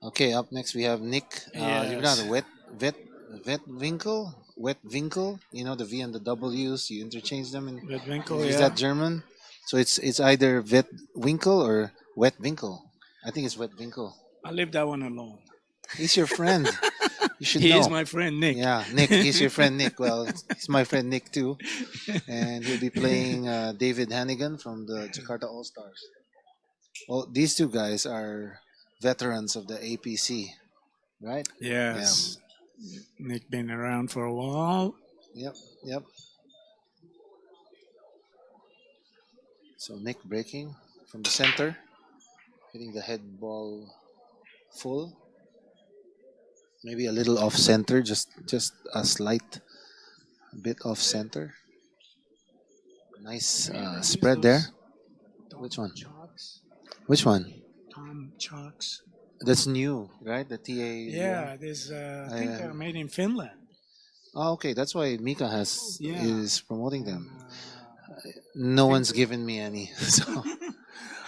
Okay, up next we have Nick. Yes. Wet Winkel. You know the V and the W's. You interchange them. Winkle, Is yeah. that German? So it's either Vet Winkel or Wet Winkel. I think it's Wet Winkel. I'll leave that one alone. He's your friend. You should He know. is my friend Nick. Yeah, Nick. He's your friend Nick. Well, he's my friend Nick too, and he'll be playing David Hannigan from the Jakarta All Stars. Well, these two guys are veterans of the APC. right? Yeah. Yes. Nick been around for a while. Yep. Yep. So Nick breaking from the center, hitting the head ball full, maybe a little off center, just a slight bit off center. Nice Have you ever used spread there. those Which one? chalks? Which one? Tom chalks. That's new, right? The TA. Yeah, there's. I I, think they're made in Finland. Oh, okay. That's why Mika Yeah. is promoting And, them. No one's think- given me any, so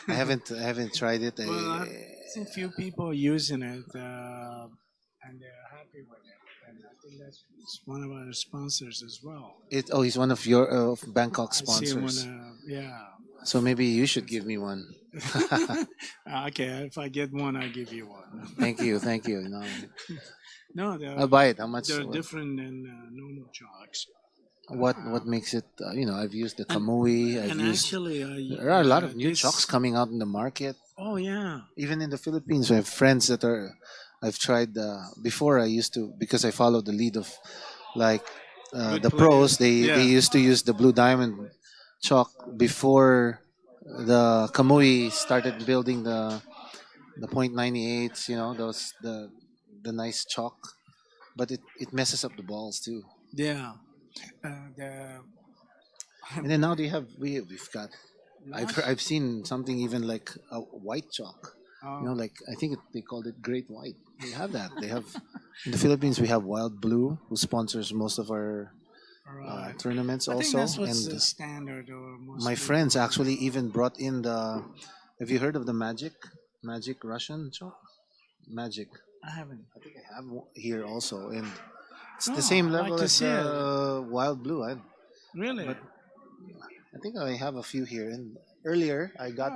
I haven't tried it. well, I've seen few people using it, and they're happy with it. And I think that's one of our sponsors as well. He's one of your Bangkok I see him sponsors. yeah. So maybe you should give me one. Okay, if I get one, I'll give you one. Thank you, thank you. No, No, I'll buy it. How much? they're different than normal chalks. What makes it? I've used the Kamui. I've And used. actually, There are a lot of new this- chalks coming out in the market. Oh yeah. Even in the Philippines, I have friends that are. I've tried before. I used to because I follow the lead of like Good the players. pros. Yeah. They used to use the blue diamond chalk before the Kamui started building the .98s. Those the nice chalk, but it messes up the balls too. Yeah. The And then now we've got. I've seen something even like a white chalk. Like I think they called it Great White. They have that. They have in the Philippines. We have Wild Blue, who sponsors most of our right. tournaments I think also. that's what's And the standard or most my people- friends actually even brought in the. Have you heard of the Magic Russian chalk? Magic. I haven't. I think I have here also, and it's Oh, the same I'd like level to as see the Wild Blue. Really? But I think I have a few here. And earlier, I got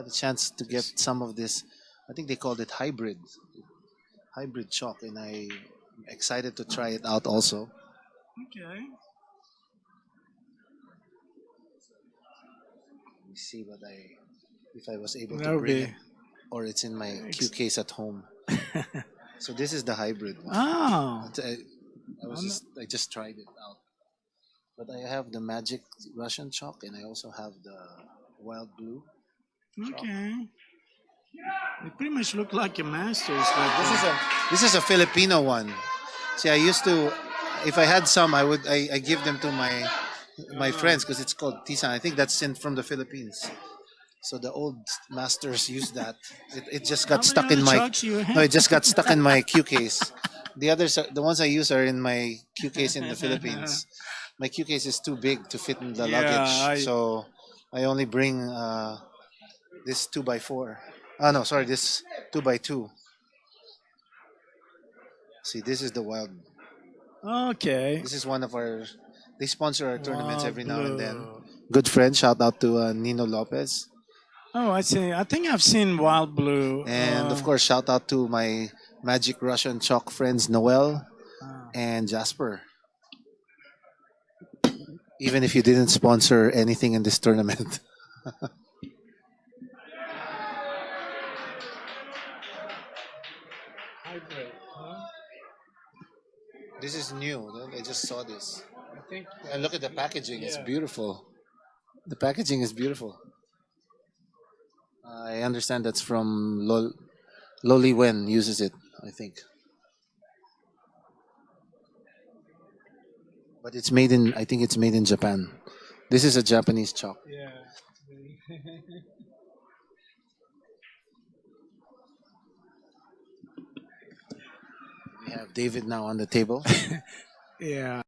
a chance to get some of this. I think they called it hybrid chalk, and I'm excited to try it out also. Okay. Let me see if I was able That to would bring be. it, or it's in my cue case at home. So this is the hybrid. Oh. I just tried it out. But I have the Magic Russian chalk, and I also have the Wild Blue. Okay. They pretty much look like a Masters, but This is a Filipino one. See, I used to, if I had some, I give them to my friends because it's called tisan. I think that's from the Philippines. So the old masters used that. It just got stuck in my no, it just got stuck in my cue case. The others, the ones I use are in my cue case in the Philippines. My cue case is too big to fit in the luggage, so I only bring this 2x4. Oh no, sorry, this 2x2. See, this is the wild. Okay. This is one of our. They sponsor our tournaments Wild every now and then. Blue. Good friend, shout out to Nino Lopez, Oh, I see. I think I've seen Wild Blue. and of course, shout out to my Magic Russian chalk friends Noel and Jasper. Even if you didn't sponsor anything in this tournament. hybrid. Huh? This is new. I just saw this. I think. And look at the packaging. It's Yeah. beautiful. The packaging is beautiful. I understand that's from Loli Wen uses it, I think. But I think it's made in Japan. This is a Japanese chalk. Yeah. We have David now on the table. Yeah.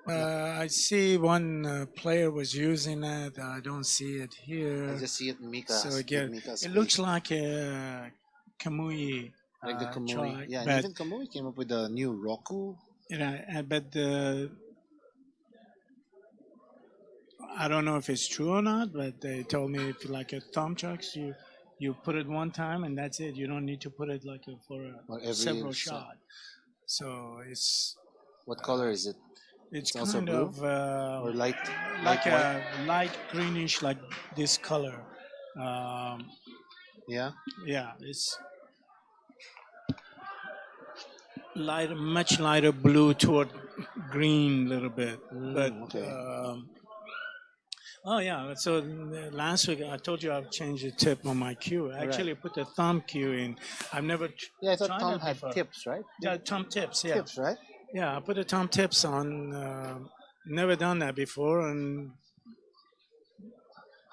I see one player was using it. I don't see it here. I just see it in Mika. So again, Mika's it looks page. like a Kamui. Like the Kamui. chalk, Yeah, and but even Kamui came up with a new Roku. but I don't know if it's true or not. But they told me if you like a thumb chucks, you put it one time and that's it. You don't need to put it like for Or every several shot. shot. So it's What color is it? it's also kind blue? of Or light like white? a light greenish, like this color. Yeah. Yeah, it's much lighter blue toward green a little bit. But Okay. oh yeah, so last week I told you I've changed the tip on my cue. I actually put the thumb cue in. I've never Yeah, I thought tried Tom that had before. tips, right? Yeah, thumb tips. Yeah, Tips, right? yeah. I put the thumb tips on. Never done that before, and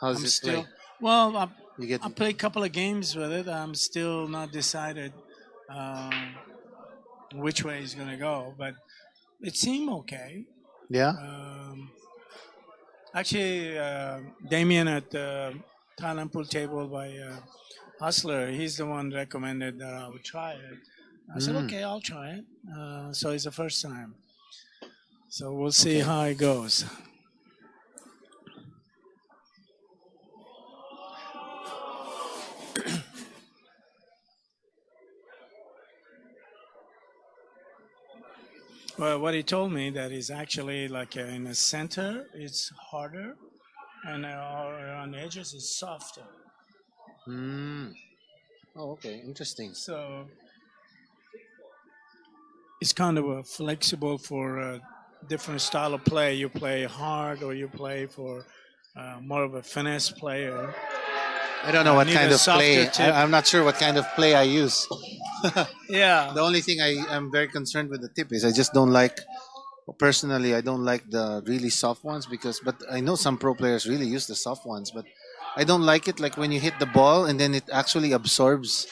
How's I'm it still. play? Well, You get I played a couple of games with it. I'm still not decided which way it's gonna go, but it seemed okay. yeah. Actually, Damien at the Thailand pool table by Hustler, he's the one recommended that I would try it. I said, Mm. okay, I'll try it. So it's the first time. So we'll see how it goes. Well, what he told me that is actually like in the center, it's harder, and on the edges, it's softer. Mm. Oh, okay. Interesting. So it's kind of a flexible for a different style of play. You play hard, or you play for more of a finesse player. I don't know what need kind a of softer play. tip. I'm not sure what kind of play I use. Yeah. The only thing I am very concerned with the tip is I just don't like. Personally, I don't like the really soft ones but I know some pro players really use the soft ones, but I don't like it. Like when you hit the ball and then it actually absorbs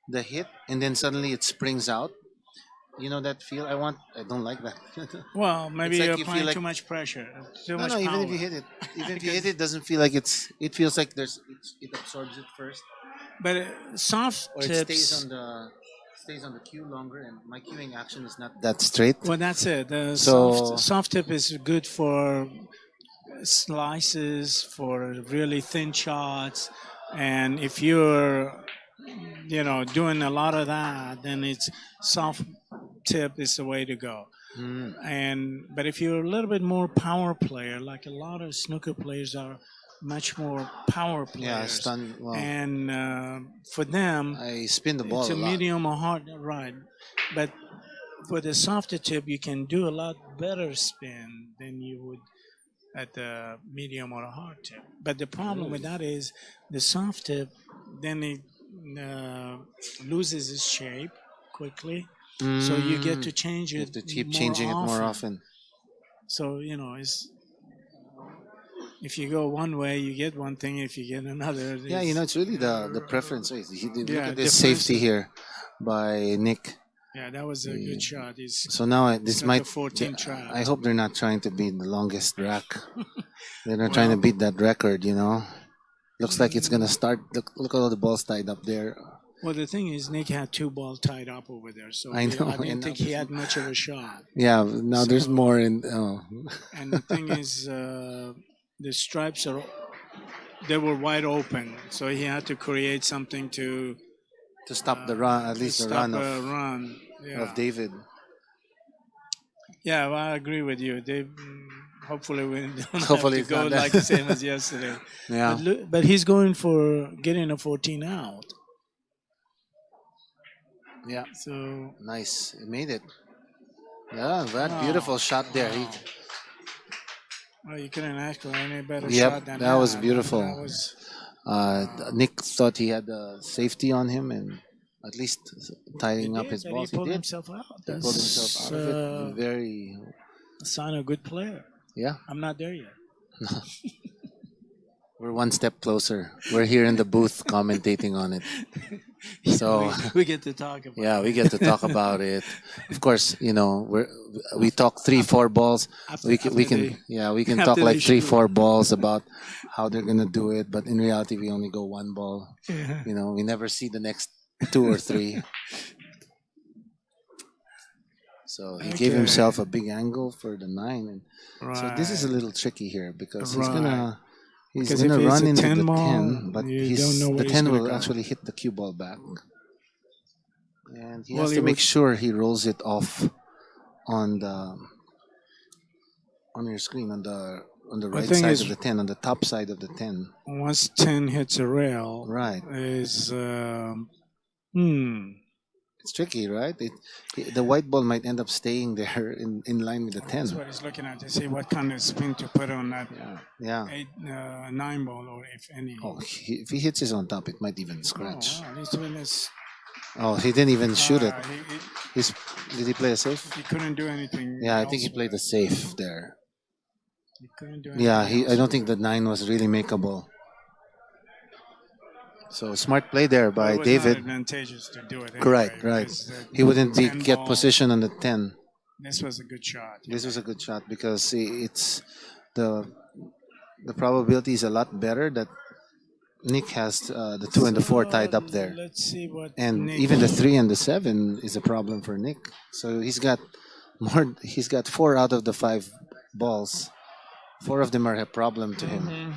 the hit and then suddenly it springs out. You know that feel? I don't like that. Well, maybe It's like you're you feel applying like too much pressure, too no, much even if power. you hit it, even if you hit Because- it, doesn't feel like it feels like it absorbs it first, But soft or it tips. stays on the cue longer, and my cueing action is not that straight. Well, that's it. The So soft tip is good for slices, for really thin shots, and if you're doing a lot of that, then it's soft tip is the way to go. mm, But if you're a little bit more power player, like a lot of snooker players are much more power yeah, players, stun. Well, and for them I spin the ball it's a a lot. medium or hard right, but for the softer tip you can do a lot better spin than you would at the medium or a hard tip. But the problem with that is the soft tip, then it loses its shape quickly. So you get to change You it have to keep more changing it more often. often. So it's if you go one way, you get one thing. If you get another, Yeah, it's really the preference. Wait, look Yeah, at this difference. safety here by Nick. Yeah, that was a good shot. So now this got might. the 14 trap. I hope they're not trying to beat the longest rack. They're not trying to Well- beat that record. Looks like it's gonna start. Look at all the balls tied up there. Well, the thing is, Nick had two balls tied up over there, so I know, I and didn't now think he there's- had much of a shot. Yeah, now there's So- more in. Oh. And the thing is, the stripes they were wide open, so he had to create something to stop the run, at to least the stop run a of, run. Yeah. of David. Yeah, well, I agree with you. Hopefully we don't Hopefully have it's to go not that. like the same as yesterday. Yeah. But he's going for getting a 14 out. Yeah. So Nice. He made it. Yeah, that Wow. beautiful shot there. He, well, you couldn't ask for any better Yep, shot than that was That beautiful. was, Nick thought he had the safety on him and at least tying he up did, his but balls. he pulled did. himself out. He That's pulled himself out of it. Very, a sign of a good player. yeah. I'm not there yet. We're one step closer. We're here in the booth commentating on it. So we get to talk about yeah, it. we get to talk about it. Of course, we talk 3-4 balls. After- We can after they- we can after talk like they 3-4 balls about how they're gonna do it, but in reality we only go one ball. Yeah. We never see the next 2 or 3. So he gave Okay. himself a big angle for the 9, and so this is a Right. little tricky here because he's Right. gonna Because if gonna it's run a into 10 the ball, 10, but you don't know where the he's 10 gonna will go. actually hit the cue ball back, and he Well, has he to make would- sure he rolls it off on your screen on the right thing side is- of the 10, on the top side of the 10. Once 10 hits a rail, Right. is It's tricky, right? The white ball might end up staying there in line with the That's 10. what he's looking at to see what kind of spin to put on that Yeah. 9 ball, or if any. Oh, if he hits it on top, it might even scratch. Wow, this one is. Oh, he didn't even shoot it. He, Did he play a safe? he couldn't do anything. Yeah, I think he else played with a it. safe there. He couldn't do anything Yeah, else I don't with think it. the 9 was really makeable. So smart play there Well, by it was David. not advantageous to do it anyway, Correct, right. because the He wouldn't 10 get ball, position on the 10. This was a good shot. This was a good shot because it's the probability is a lot better that Nick has the 2 and the 4 tied up there. Let's see what. And Nick, even the 3 and the 7 is a problem for Nick. So he's got 4 out of the 5 balls. 4 of them are a problem to him. Mhm.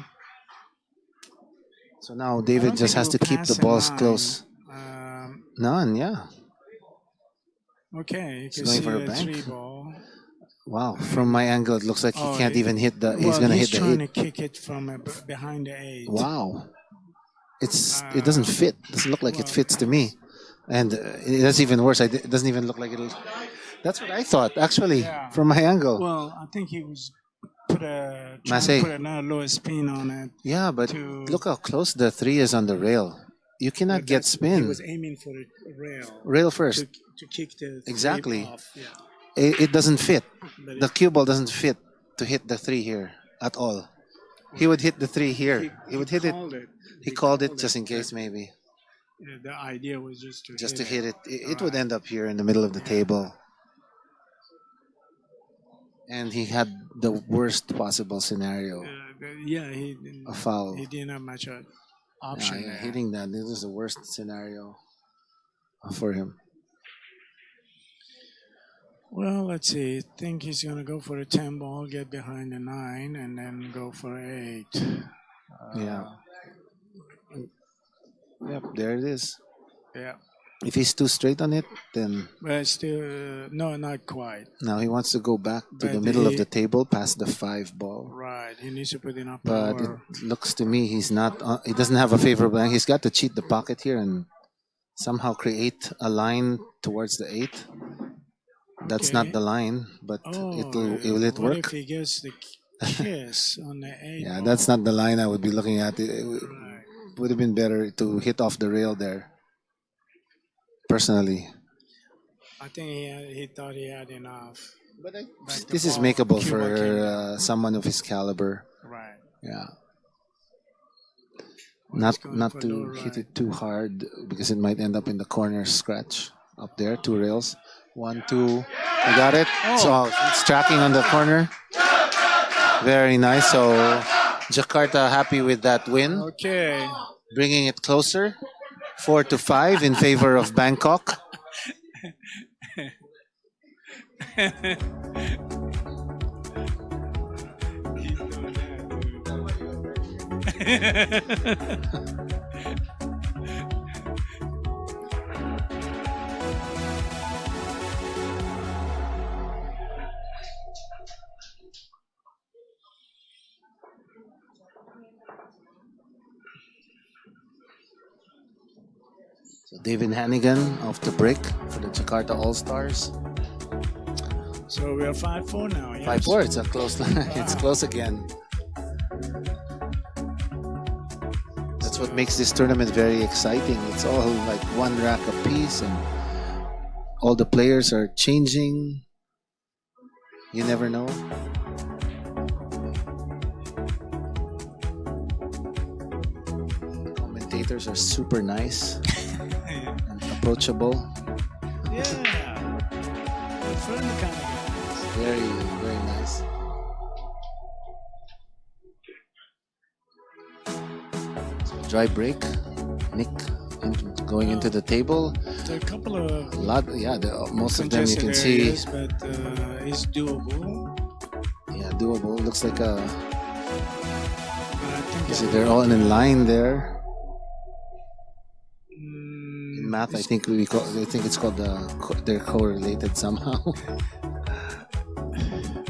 So now I David don't just think has to he'll keep pass the a balls 9. close. None, yeah. Okay, you He's can going see for a the bank. 3 ball. Wow, from my angle it looks like he Oh, can't even hit the he's Well, going to he's hit the trying 8. to kick it from behind the 8. Wow. It doesn't fit. Doesn't look like it well- fits to me. And that's even worse. It doesn't even look like it'll. That's what I thought actually Yeah. from my angle. Well, I think he was trying Masse. to put another lower spin on it. Yeah, but to- look how close the 3 is on the rail. You cannot But get He spin. was aiming for the rail Rail first. to kick the 3 Exactly. off. Yeah. It doesn't fit. But The cue ball doesn't fit to hit the 3 here at all. He would hit the 3 here. He would hit it. called it. He called it just in case, maybe. The idea was just to Hit it. It would end up here in the middle of the table. And he had the worst possible scenario. He A foul. he didn't have much Yeah, option there. hitting that. This is the worst scenario for him. Well, let's see. I think he's going to go for a 10 ball, get behind the 9, and then go for 8. Yeah. Yep, there it is. Yeah. If he's too straight on it, then But still, no, not quite. now he wants to go back to the But middle of he- the table past the 5 ball. Right. He needs to put enough But power. it looks to me he's not. He doesn't have a favorable angle. He's got to cheat the pocket here and somehow create a line towards the 8. That's not Okay. the line, but Oh, will it what work? if he gets the kiss on the 8 Yeah, ball? that's not the line I would be looking at. It Right. would have been better to hit off the rail there. Personally, I think he thought he had enough. but Like the this is ball, makeable Cuba for came down. someone of his caliber. Right. Yeah, Well, he's going not for to low hit right. it too hard because it might end up in the corner scratch up there. 2 rails, 1, 2. I got it. So it's tracking on the corner. Very nice. So Jakarta happy with that win, Okay. bringing it closer, 4-5 in favor of Bangkok. So David Hannigan off the break for the Jakarta All Stars. So we are 5-4 now. Yes? 5-4. It's a close. It's close again. That's what makes this tournament very exciting. It's all like one rack apiece, and all the players are changing. You never know. Commentators are super nice and approachable. Yeah. Good friendly kind of guys. Very, very nice. Dry break. Nick going into the table. There are a couple of A lot, yeah. Most of them you can see. areas, but it's doable. Yeah, doable. Looks like a. But I think You see, they're all in line there. Mm, In math, I think I think it's called they're correlated somehow.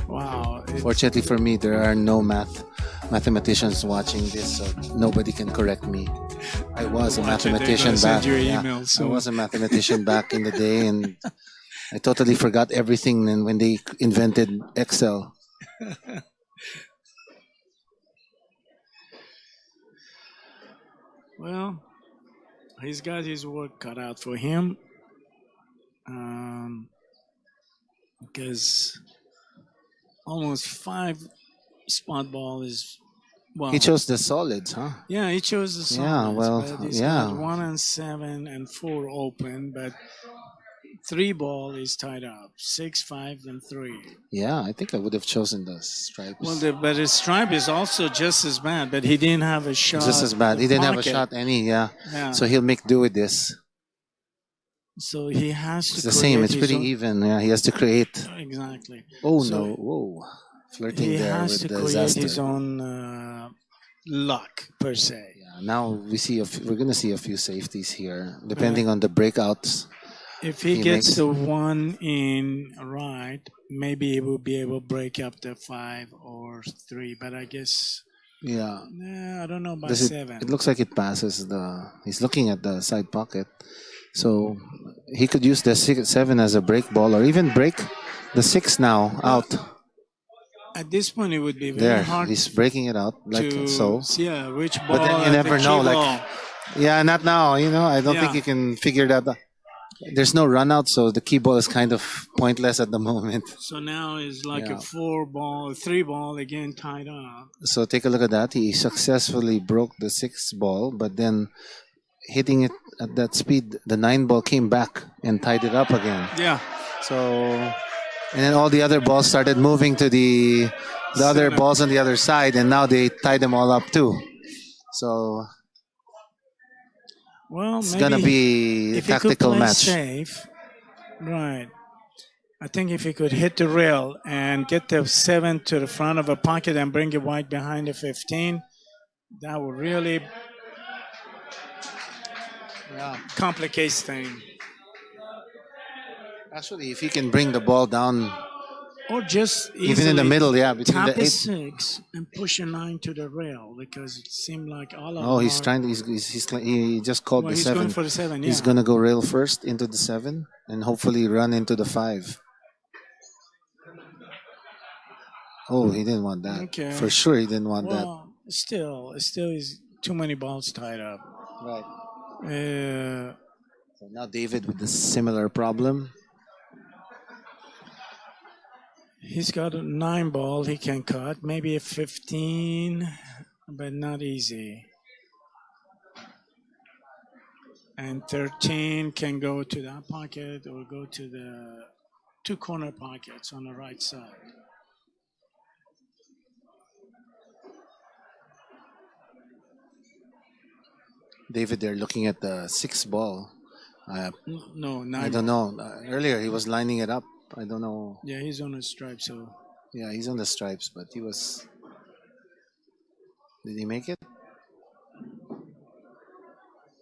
wow. Fortunately for me, there are no mathematicians watching this, so nobody can correct me. I was a Watch it, they're mathematician gonna send back. you Yeah, emails I soon. was a mathematician back in the day, and I totally forgot everything. And when they invented Excel, Well, he's got his work cut out for him. Because almost 5 spot ball is, well, he chose the solids, huh? yeah, he chose the Yeah, solids, well, but he's yeah, got 1 and 7 and 4 open, but 3 ball is tied up, 6, 5, and 3. yeah. I think I would have chosen the stripes. Well, but his stripe is also just as bad, but he didn't have a shot. Just as bad. in He the didn't have a pocket. shot any. Yeah, Yeah. so he'll make do with this. So he has to It's the create same. It's his pretty own- even. Yeah, he has to create. Exactly. Oh So no! Whoa, flirting he there has with to the create disaster. his own luck per se. Yeah, now we're gonna see a few safeties here, depending on the breakouts. If he He gets makes- the 1 in right, maybe he will be able to break up the 5 or 3. But I guess, Yeah, I don't know about does it? 7. It looks like it passes the. He's looking at the side pocket, so he could use the 7 as a break ball, or even break the 6 now out. At this point, it would be very There, hard he's breaking it out like to so. see which ball. But then you and never the know. key Like, ball. yeah, not now. I don't think Yeah. you can figure that out. There's no run out, so the key ball is kind of pointless at the moment. So now it's like Yeah. a 4 ball, 3 ball again tied up. So take a look at that. He successfully broke the 6 ball, but then hitting it at that speed, the 9 ball came back and tied it up again. Yeah. So, and then all the other balls started moving to the other Center. balls on the other side, and now they tied them all up too. So Well, it's maybe gonna be a if he could tactical play match. safe, right? I think if he could hit the rail and get the 7 to the front of a pocket and bring it wide behind the 15, that would really complicate things. Actually, if he can bring the ball down, Or just even in the easily middle, yeah, between tap the a 8. 6 and push a 9 to the rail, because it seemed like all of Oh, them he's are- trying. He just called Well, the he's 7. going for the 7, He's yeah. gonna go rail first into the 7 and hopefully run into the 5. Oh, he didn't want that. Okay. For sure, he didn't want Well, still is too many balls tied up. that. Right. Uh, So now David with a similar problem. He's got a 9 ball he can cut, maybe a 15, but not easy. And 13 can go to that pocket or go to the 2 corner pockets on the right side. David, they're looking at the 6 ball. No, 9. I don't know. Earlier he was lining it up. I don't know. Yeah, he's on a stripe, so. Yeah, he's on the stripes, but he was. Did he make it?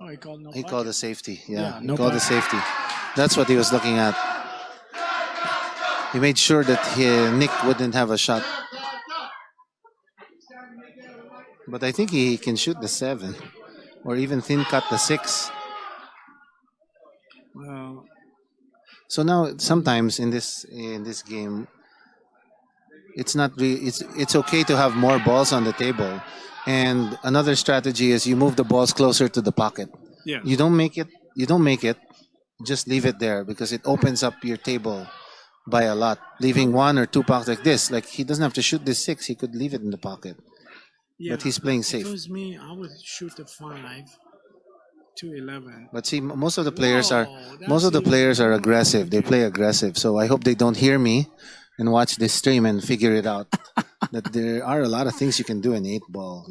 Oh, he called no He pocket. called a safety. Yeah, Yeah, he no called a pocket. safety. That's what he was looking at. He made sure that Nick wouldn't have a shot. But I think he can shoot the 7, or even thin cut the 6. Well, So now sometimes in this game, it's not it's okay to have more balls on the table, and another strategy is you move the balls closer to the pocket. yeah. You don't make it. You don't make it. Just leave it there because it opens up your table by a lot. Leaving 1 or 2 pockets like this, like he doesn't have to shoot this 6. He could leave it in the pocket. Yeah. But he's playing If safe. it was me, I would shoot the 5 to 11. But see, most of the players are Whoa, most of the that's players are even- aggressive. They play aggressive. So I hope they don't hear me and watch this stream and figure it out. That there are a lot of things you can do in 8 ball.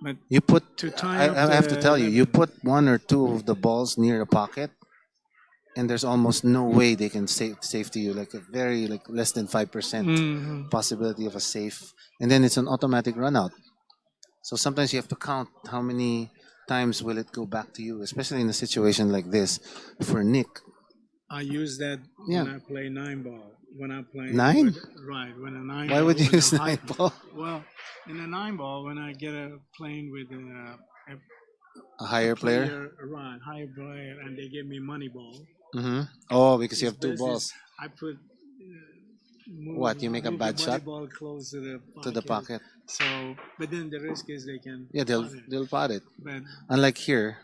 But You put. to tie up I have to tell you, the- you put 1 or 2 of the balls near the pocket, and there's almost no way they can safety you. Like a very less than 5% Mhm. possibility of a safe, and then it's an automatic run out. So sometimes you have to count how many times will it go back to you, especially in a situation like this. For Nick, I use that Yeah. when I play 9 ball. When I play 9? right, when a 9. why would you when use a high- 9 ball? Well, in a 9 ball, when I get a playing with a, A a higher player. run, higher player, and they give me money ball. Mm-hmm. Oh, because you His have two best is balls. I put What? You make a move the bad money shot ball close to the to the pocket. pocket. So, but then the risk is they can Yeah, pot it. they'll pot it. But Unlike here,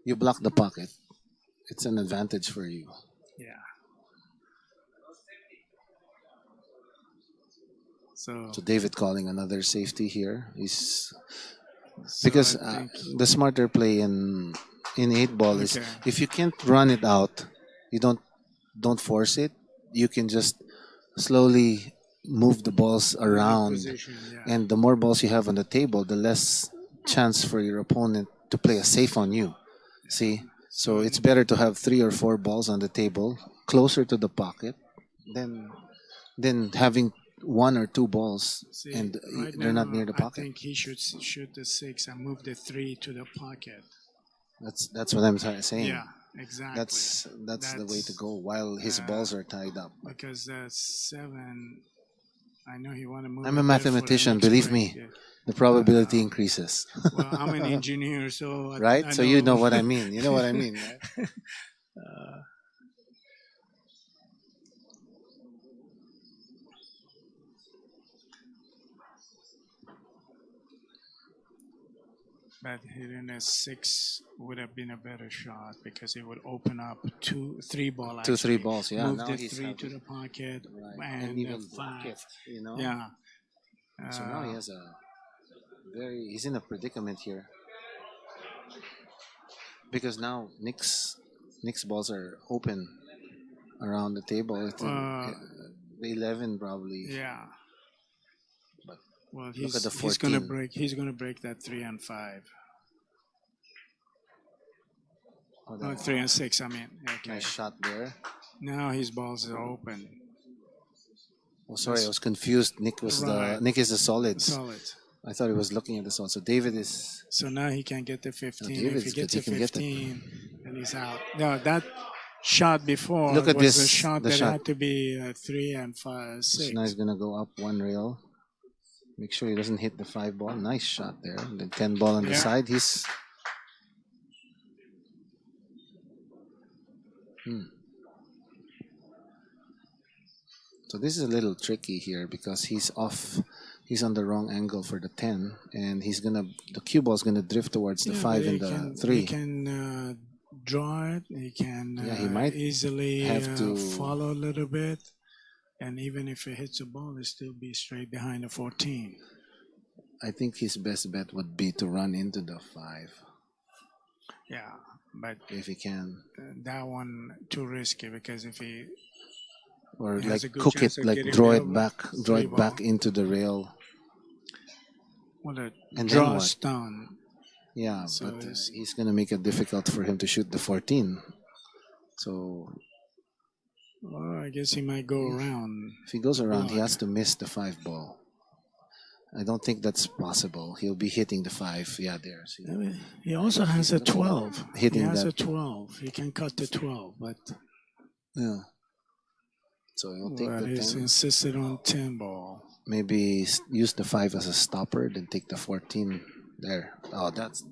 you block the pocket. It's an advantage for you. yeah. So, So David calling another safety here. He's so because I think the smarter play in eight ball is okay. if you can't run it out, you don't force it. You can just slowly move the balls around, Position, yeah. and the more balls you have on the table, the less chance for your opponent to play a safe on you. See, so it's better to have 3 or 4 balls on the table closer to the pocket than having 1 or 2 balls See, and right they're not now, near the I pocket. think he should shoot the 6 and move the 3 to the pocket. That's what I'm saying. Yeah, exactly. That's the way to go while his balls are tied up. Because 7, I know he want to move. I'm it a there for the mathematician, next believe break. me. Yeah. The probability increases. Well, I'm an engineer, so Right? I So you know what I mean. You know what I mean, right? But hitting a 6 would have been a better shot because it would open up 3 ball. Two, three Actually, balls. Yeah. move now the he's 3 to happy. the pocket Right. and, And even block 5. it, you know? Yeah. So now he has he's in a predicament here. Because now Nick's balls are open around the table. It's the 11 probably. Yeah. But Well, look at the he's gonna 14. break. He's gonna break that 3 and 5. Oh, Oh, 3 and 6. I mean, okay. nice shot there. Now his balls are open. Oh, sorry, I was confused. Nick is the solids. Solid. I thought he was looking at the solids. So David is. So now he can get the 15. If David's he gets good. to He can get 15, then he's out. No, that shot before Look at was this. a shot The that shot. had to be 3 and 5, 6. So now he's gonna go up 1 rail. Make sure he doesn't hit the 5 ball. Nice shot there. The 10 ball on the side. He's. So this is a little tricky here because he's off. He's on the wrong angle for the 10, and the cue ball is gonna drift towards the 5 and the 3. He can draw it. He can he might easily have to follow a little bit, and even if it hits a ball, it still be straight behind the 14. I think his best bet would be to run into the 5. Yeah, but if he can, that one too risky because if he or has like a good cook chance it, of like getting draw the it back, draw it back into the rail. Well, the And then draw what? stone. Yeah, So but he's gonna make it difficult for him to shoot the 14. So Well, I guess he might go around. if he goes around, he block. has to miss the 5 ball. I don't think that's possible. He'll be hitting the 5. Yeah, there. See? I mean, he also has a 12. Hitting he has that. a 12. He can cut the 12, but Yeah. So he'll take the he's 10. insisted on 10 ball. Maybe use the 5 as a stopper, then take the 14 there. Oh, that's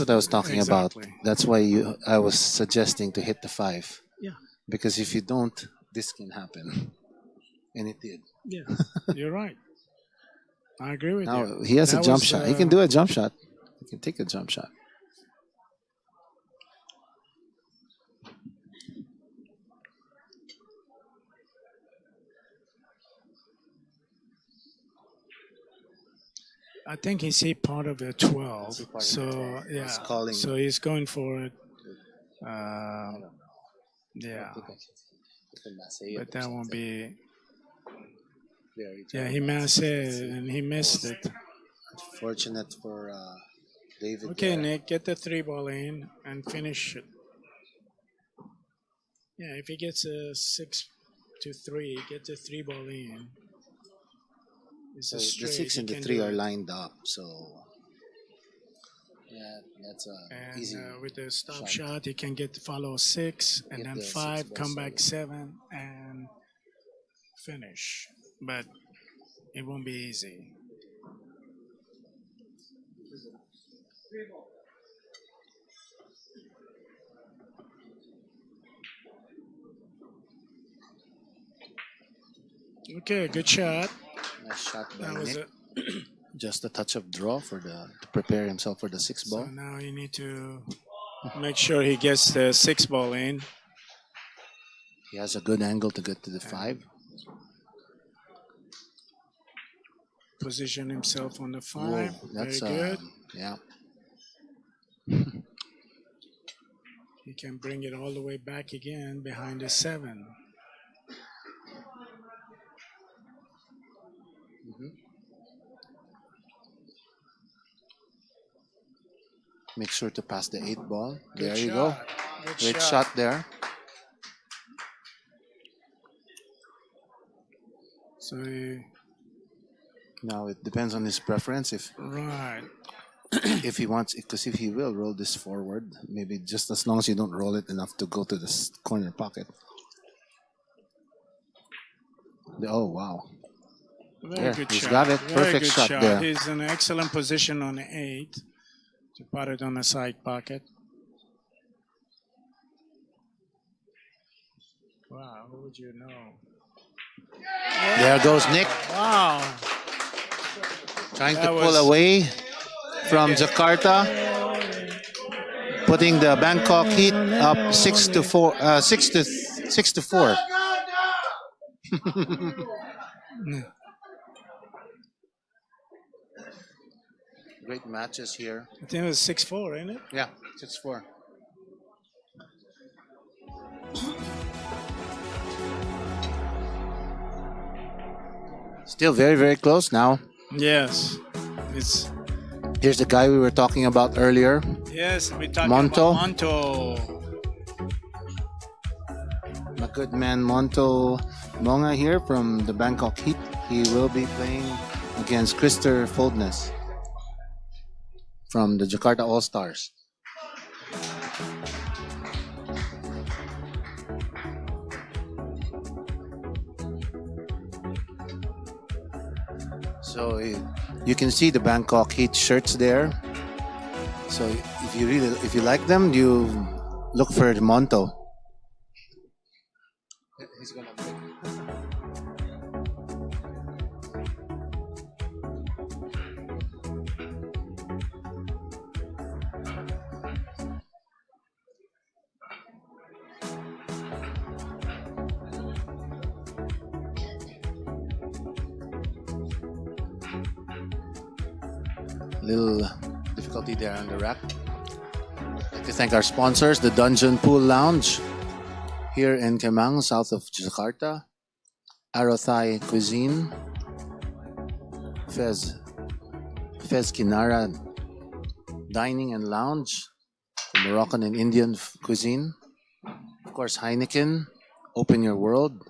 what I was talking about. That's why I was suggesting to hit the 5. Yeah. Because if you don't, this can happen. And it did. Yeah, you're right. I agree with Now you. he has a That jump was, shot. He can do a jump shot. He can take a jump shot. I think he see part of the 12. So, yeah. He's calling. So he's going for it. Yeah. But that won't be. Yeah, he massed it and he missed it. Fortunate for David. Okay, there. Nick, get the 3 ball in and finish it. Yeah, if he gets a 6-3, get the 3 ball in. It's So a the straight, 6 he and the can 3 do are it. lined up. So yeah, that's And easy. with the stop shot, he can follow 6 and Get then the 6 5, ball come back solid. 7 and finish. But it won't be easy. Okay, good shot. Nice shot by That was Nick. it. Just a touch of draw for the to prepare himself for the sixth So ball. now you need to make sure he gets the 6 ball in. He has a good angle to get to the 5. Position himself on the 5. Whoa, Very that's good. yeah. He can bring it all the way back again behind the 7. Make sure to pass the 8 ball. Good There you shot. go. Good Great shot there. So Now it depends on his preference. right. If he wants, because if he will roll this forward, maybe just as long as you don't roll it enough to go to the corner pocket. Oh wow! Very There, good he's shot. got it. Very Perfect good shot there. He's in an excellent position on the 8 to put it on the side pocket. Wow, who would you know? There goes Nick, Wow. trying to That pull was- away from Jakarta, putting the Bangkok Heat up 6-4. 6-4. Great matches here. I think it was 6-4, ain't it? Yeah, 6-4. Still very, very close now. Yes. It's Here's the guy we were talking about earlier. yes, we're talking Monto. about Monto. My good man Monto Monga here from the Bangkok Heat. He will be playing against Krister Foldness from the Jakarta All-Stars. So you can see the Bangkok Heat shirts there. So if you like them, you look for Monto. He's gonna pick. Little difficulty there on the rack. I'd like to thank our sponsors, the Dungeon Pool Lounge here in Kemang, south of Jakarta. Arothai Cuisine, Fez Kinara Dining and Lounge, Moroccan and Indian cuisine. Of course, Heineken, Open Your World,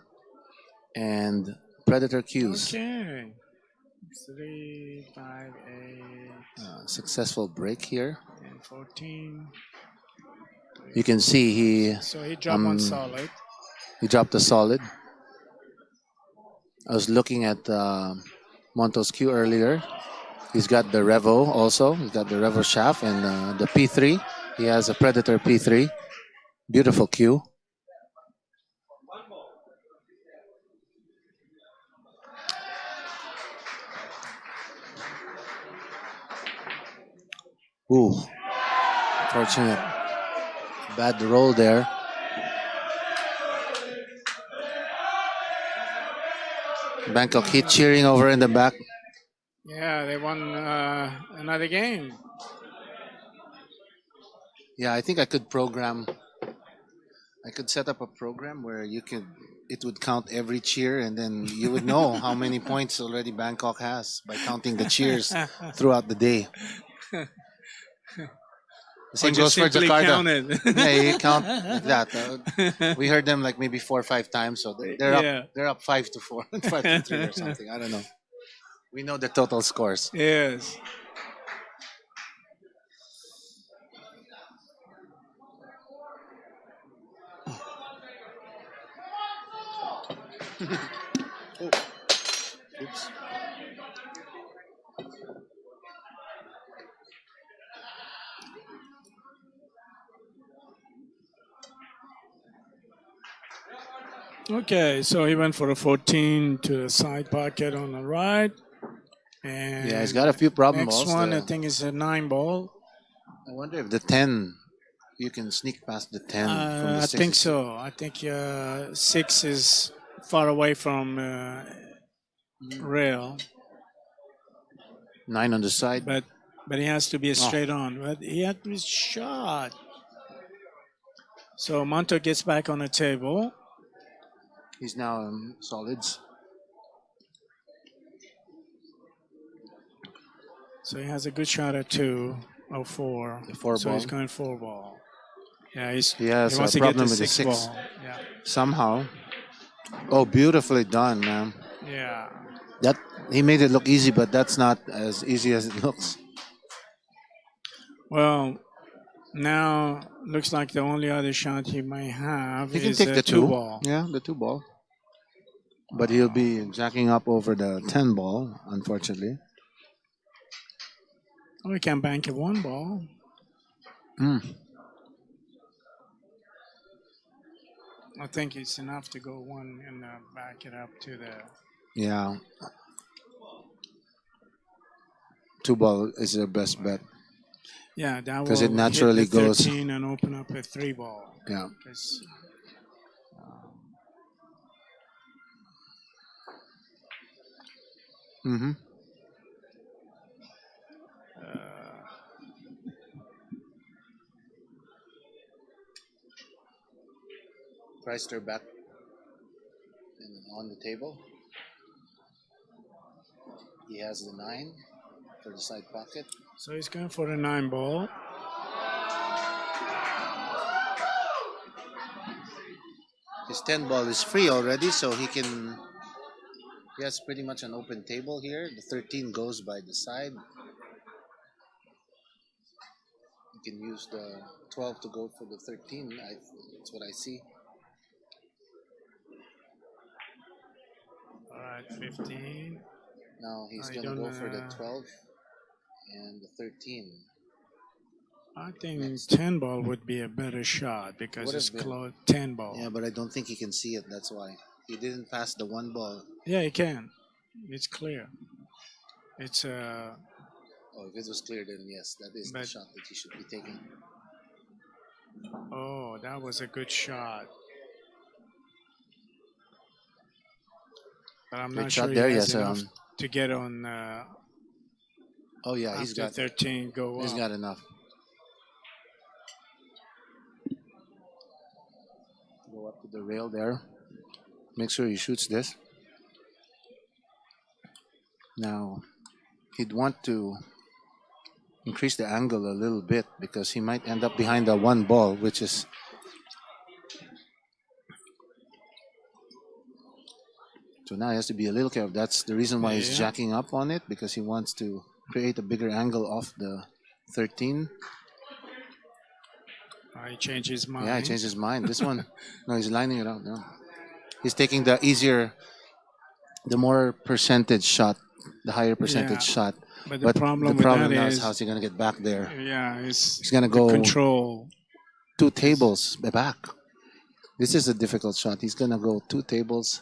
and Predator Cues. Okay. 3, 5, 8, Successful break here. and 14. You can see So he dropped one solid. he dropped a solid. I was looking at Monto's cue earlier. He's got the Revo also. He's got the Revo shaft and the P3. He has a Predator P3. Beautiful cue. Ooh, fortunate. Bad roll there. Bangkok Heat cheering over in the back. Yeah, they won another game. Yeah, I think I could set up a program where it would count every cheer, and then you would know how many points already Bangkok has by counting the cheers throughout the day. The same Or goes just for simply Jakarta. count it. Yeah, you count like that. We heard them like maybe 4 or 5 times, so they're Yeah. up. They're up 5-4, 5-3 or something. I don't know. We know the total scores. Yes. Oops. Okay, so he went for a 14 to the side pocket on the right. And Yeah, he's got a few problem next balls. one, I think, is a 9 ball. I wonder if the 10, you can sneak past the 10 from the I 6. think so. I think 6 is far away from rail, 9 on the side. but he has to be a straight on. But he had his shot. So Monto gets back on the table. He's now solids. So he has a good shot at 204. The 4 so ball. he's going 4 ball. Yeah, He has wants a to get problem the with the 6 6. ball. Yeah. Somehow. Oh, beautifully done, man. Yeah. That he made it look easy, but that's not as easy as it looks. Well, now looks like the only other shot he might have He can is take a the 2 2 ball. Yeah, the 2 ball. But he'll be jacking up over the 10 ball, unfortunately. Oh, he can bank a 1 ball. I think it's enough to go 1 and back it up to the. Yeah. 2 ball is their best bet. Yeah, that will 'Cause it naturally hit the goes- 13 and open up a 3 ball. Yeah. 'Cause, Mm-hmm. Chrysler back and on the table. He has the 9 for the side pocket. so he's going for a 9 ball. His 10 ball is free already, so he has pretty much an open table here. The 13 goes by the side. You can use the 12 to go for the 13. That's what I see. All right, 15. Now he's I going to don't, go for the 12 and the 13. I think 10 ball would be a better shot because Would it's have been. close 10 ball. Yeah, but I don't think he can see it. That's why. He didn't pass the 1 ball. Yeah, he can. It's clear. It's Oh, if it was clear, then yes, that is the But- shot that he should be taking. oh, that was a good shot. But I'm Good not shot sure he there, has yes, enough to get on Oh yeah, he's after got 13 go he's up. got enough. Go up to the rail there. Make sure he shoots this. Now, he'd want to increase the angle a little bit because he might end up behind the 1 ball, which is so now he has to be a little careful. That's the reason why he's Yeah. jacking up on it, because he wants to create a bigger angle off the 13. He changed his mind. Yeah, he changed his mind. This one, no, he's lining it out. No, he's taking the easier, the more percentage shot, the higher percentage Yeah. shot. But But the problem the with problem that now is is, how's he gonna get back there? yeah, it's He's gonna the go control. 2 tables back. This is a difficult shot. He's gonna go 2 tables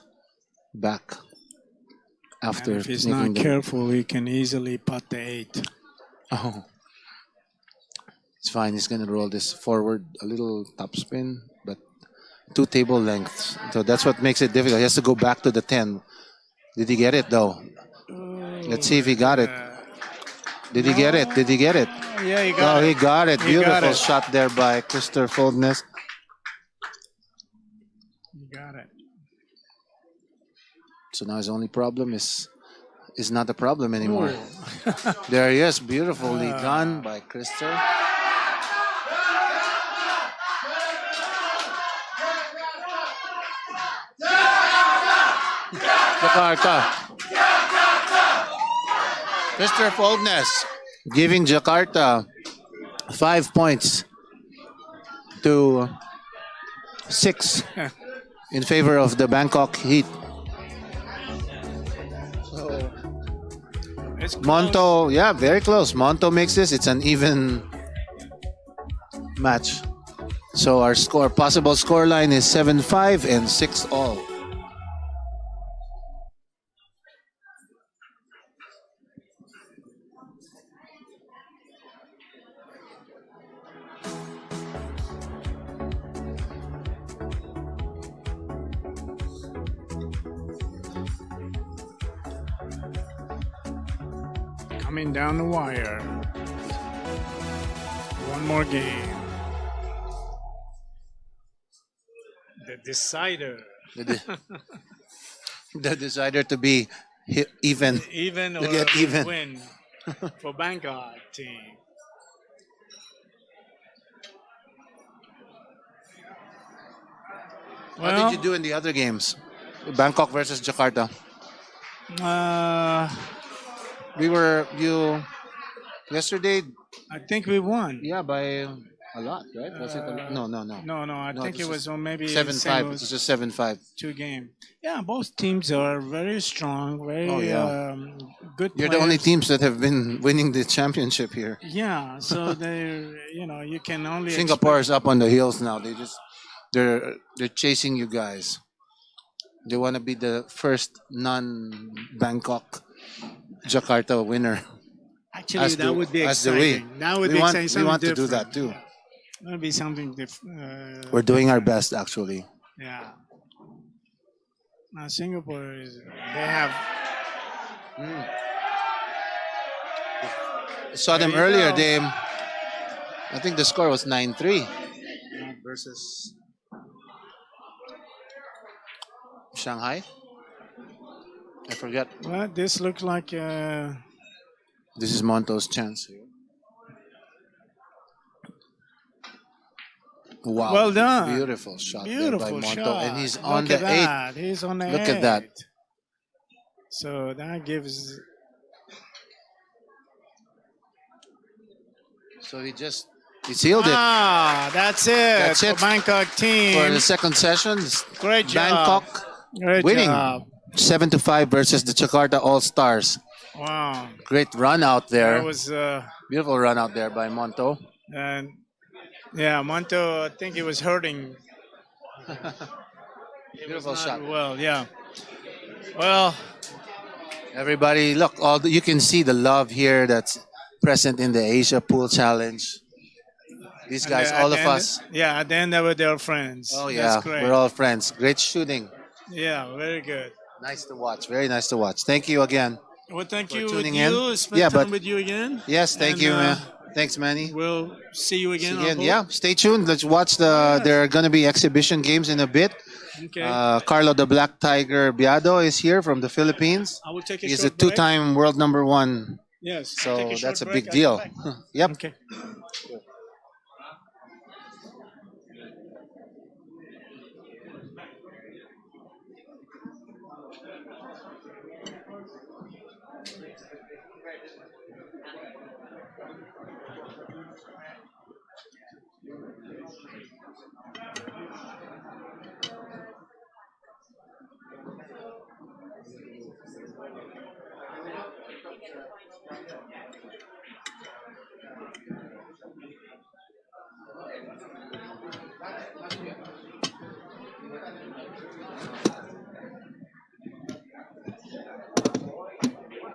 back after And if he's making not careful, he can easily putt the 8. Oh, it's fine. He's gonna roll this forward a little top spin, but 2 table lengths. So that's what makes it difficult. He has to go back to the 10. Did he get it though? Let's see if he got it. Did he get it? Did he get it? Yeah, he got Oh, it. he got it. He got Beautiful it. shot there by Christopher Foldness. You got it. So now his only problem is not a problem anymore. Oh. There he is. Beautifully done by Christopher. Jakarta. Mr. Foldness giving Jakarta 5 points to 6 in favor of the Bangkok Heat. It's close. Monto, yeah, very close. Monto makes this. It's an even match. So our possible score line is 7-5 and 6 all. coming down the wire. One more game. The decider. The, de- the decider to be even, Even to or get a even. win for Bangkok team. How Well, did you do in the other games? Bangkok versus Jakarta. uh, We were you yesterday. I think we won. Yeah, by a lot, right? Was it? No, no, no. No, I No, think it this was on maybe 7-5. It was just 7-5. two game. Yeah, both teams are very strong, very Oh, yeah. good You're players. the only teams that have been winning the championship here. Yeah, so they, you can only Singapore expect, is up on the hills now. They're chasing you guys. They want to be the first non-Bangkok Jakarta winner. actually that would be as do we. exciting. That would We be want exciting. we Something want to do different. that too. Yeah, that would be something different. We're doing our best actually. Yeah. Now Singapore is they have. Saw them There you earlier. go. I think the score was 9-3 versus Shanghai. I forget. Well, this looks like This is Monto's chance here. Wow. well done. Beautiful shot there by Beautiful Monto. shot. And he's Look on at the eight. that. He's on the Look at that. eight. So that gives. So he sealed it Ah, that's it. That's it. For Bangkok team. for the second session. Great job. Bangkok Great winning job. 7-5 versus the Jakarta All Stars. Wow. Great run out there. That was Beautiful run out there by Monto. and yeah, Monto. I think he was hurting. Beautiful Not shot. well, yeah. Well, Everybody, look, you can see the love here that's present in the Asia Pool Challenge. These guys, and all at of the end- us. Yeah, at the end they were their friends. Oh That's yeah, great. we're all friends. Great shooting. Yeah, very good. Nice to watch. Very nice to watch. Thank you again. Well, thank For you. tuning with in. you. Spend Yeah, time but- with you again. Yes, thank And, you, man. Thanks, Manny. We'll see you again. I Again, hope. yeah, stay tuned. Let's watch there are going to be exhibition games in a bit. Okay. Carlo the Black Tiger Biado is here from the Philippines. I will take a He's a short break. two-time world number one. Yes. So take short that's a break. big I'll deal. come back. Yep. Okay.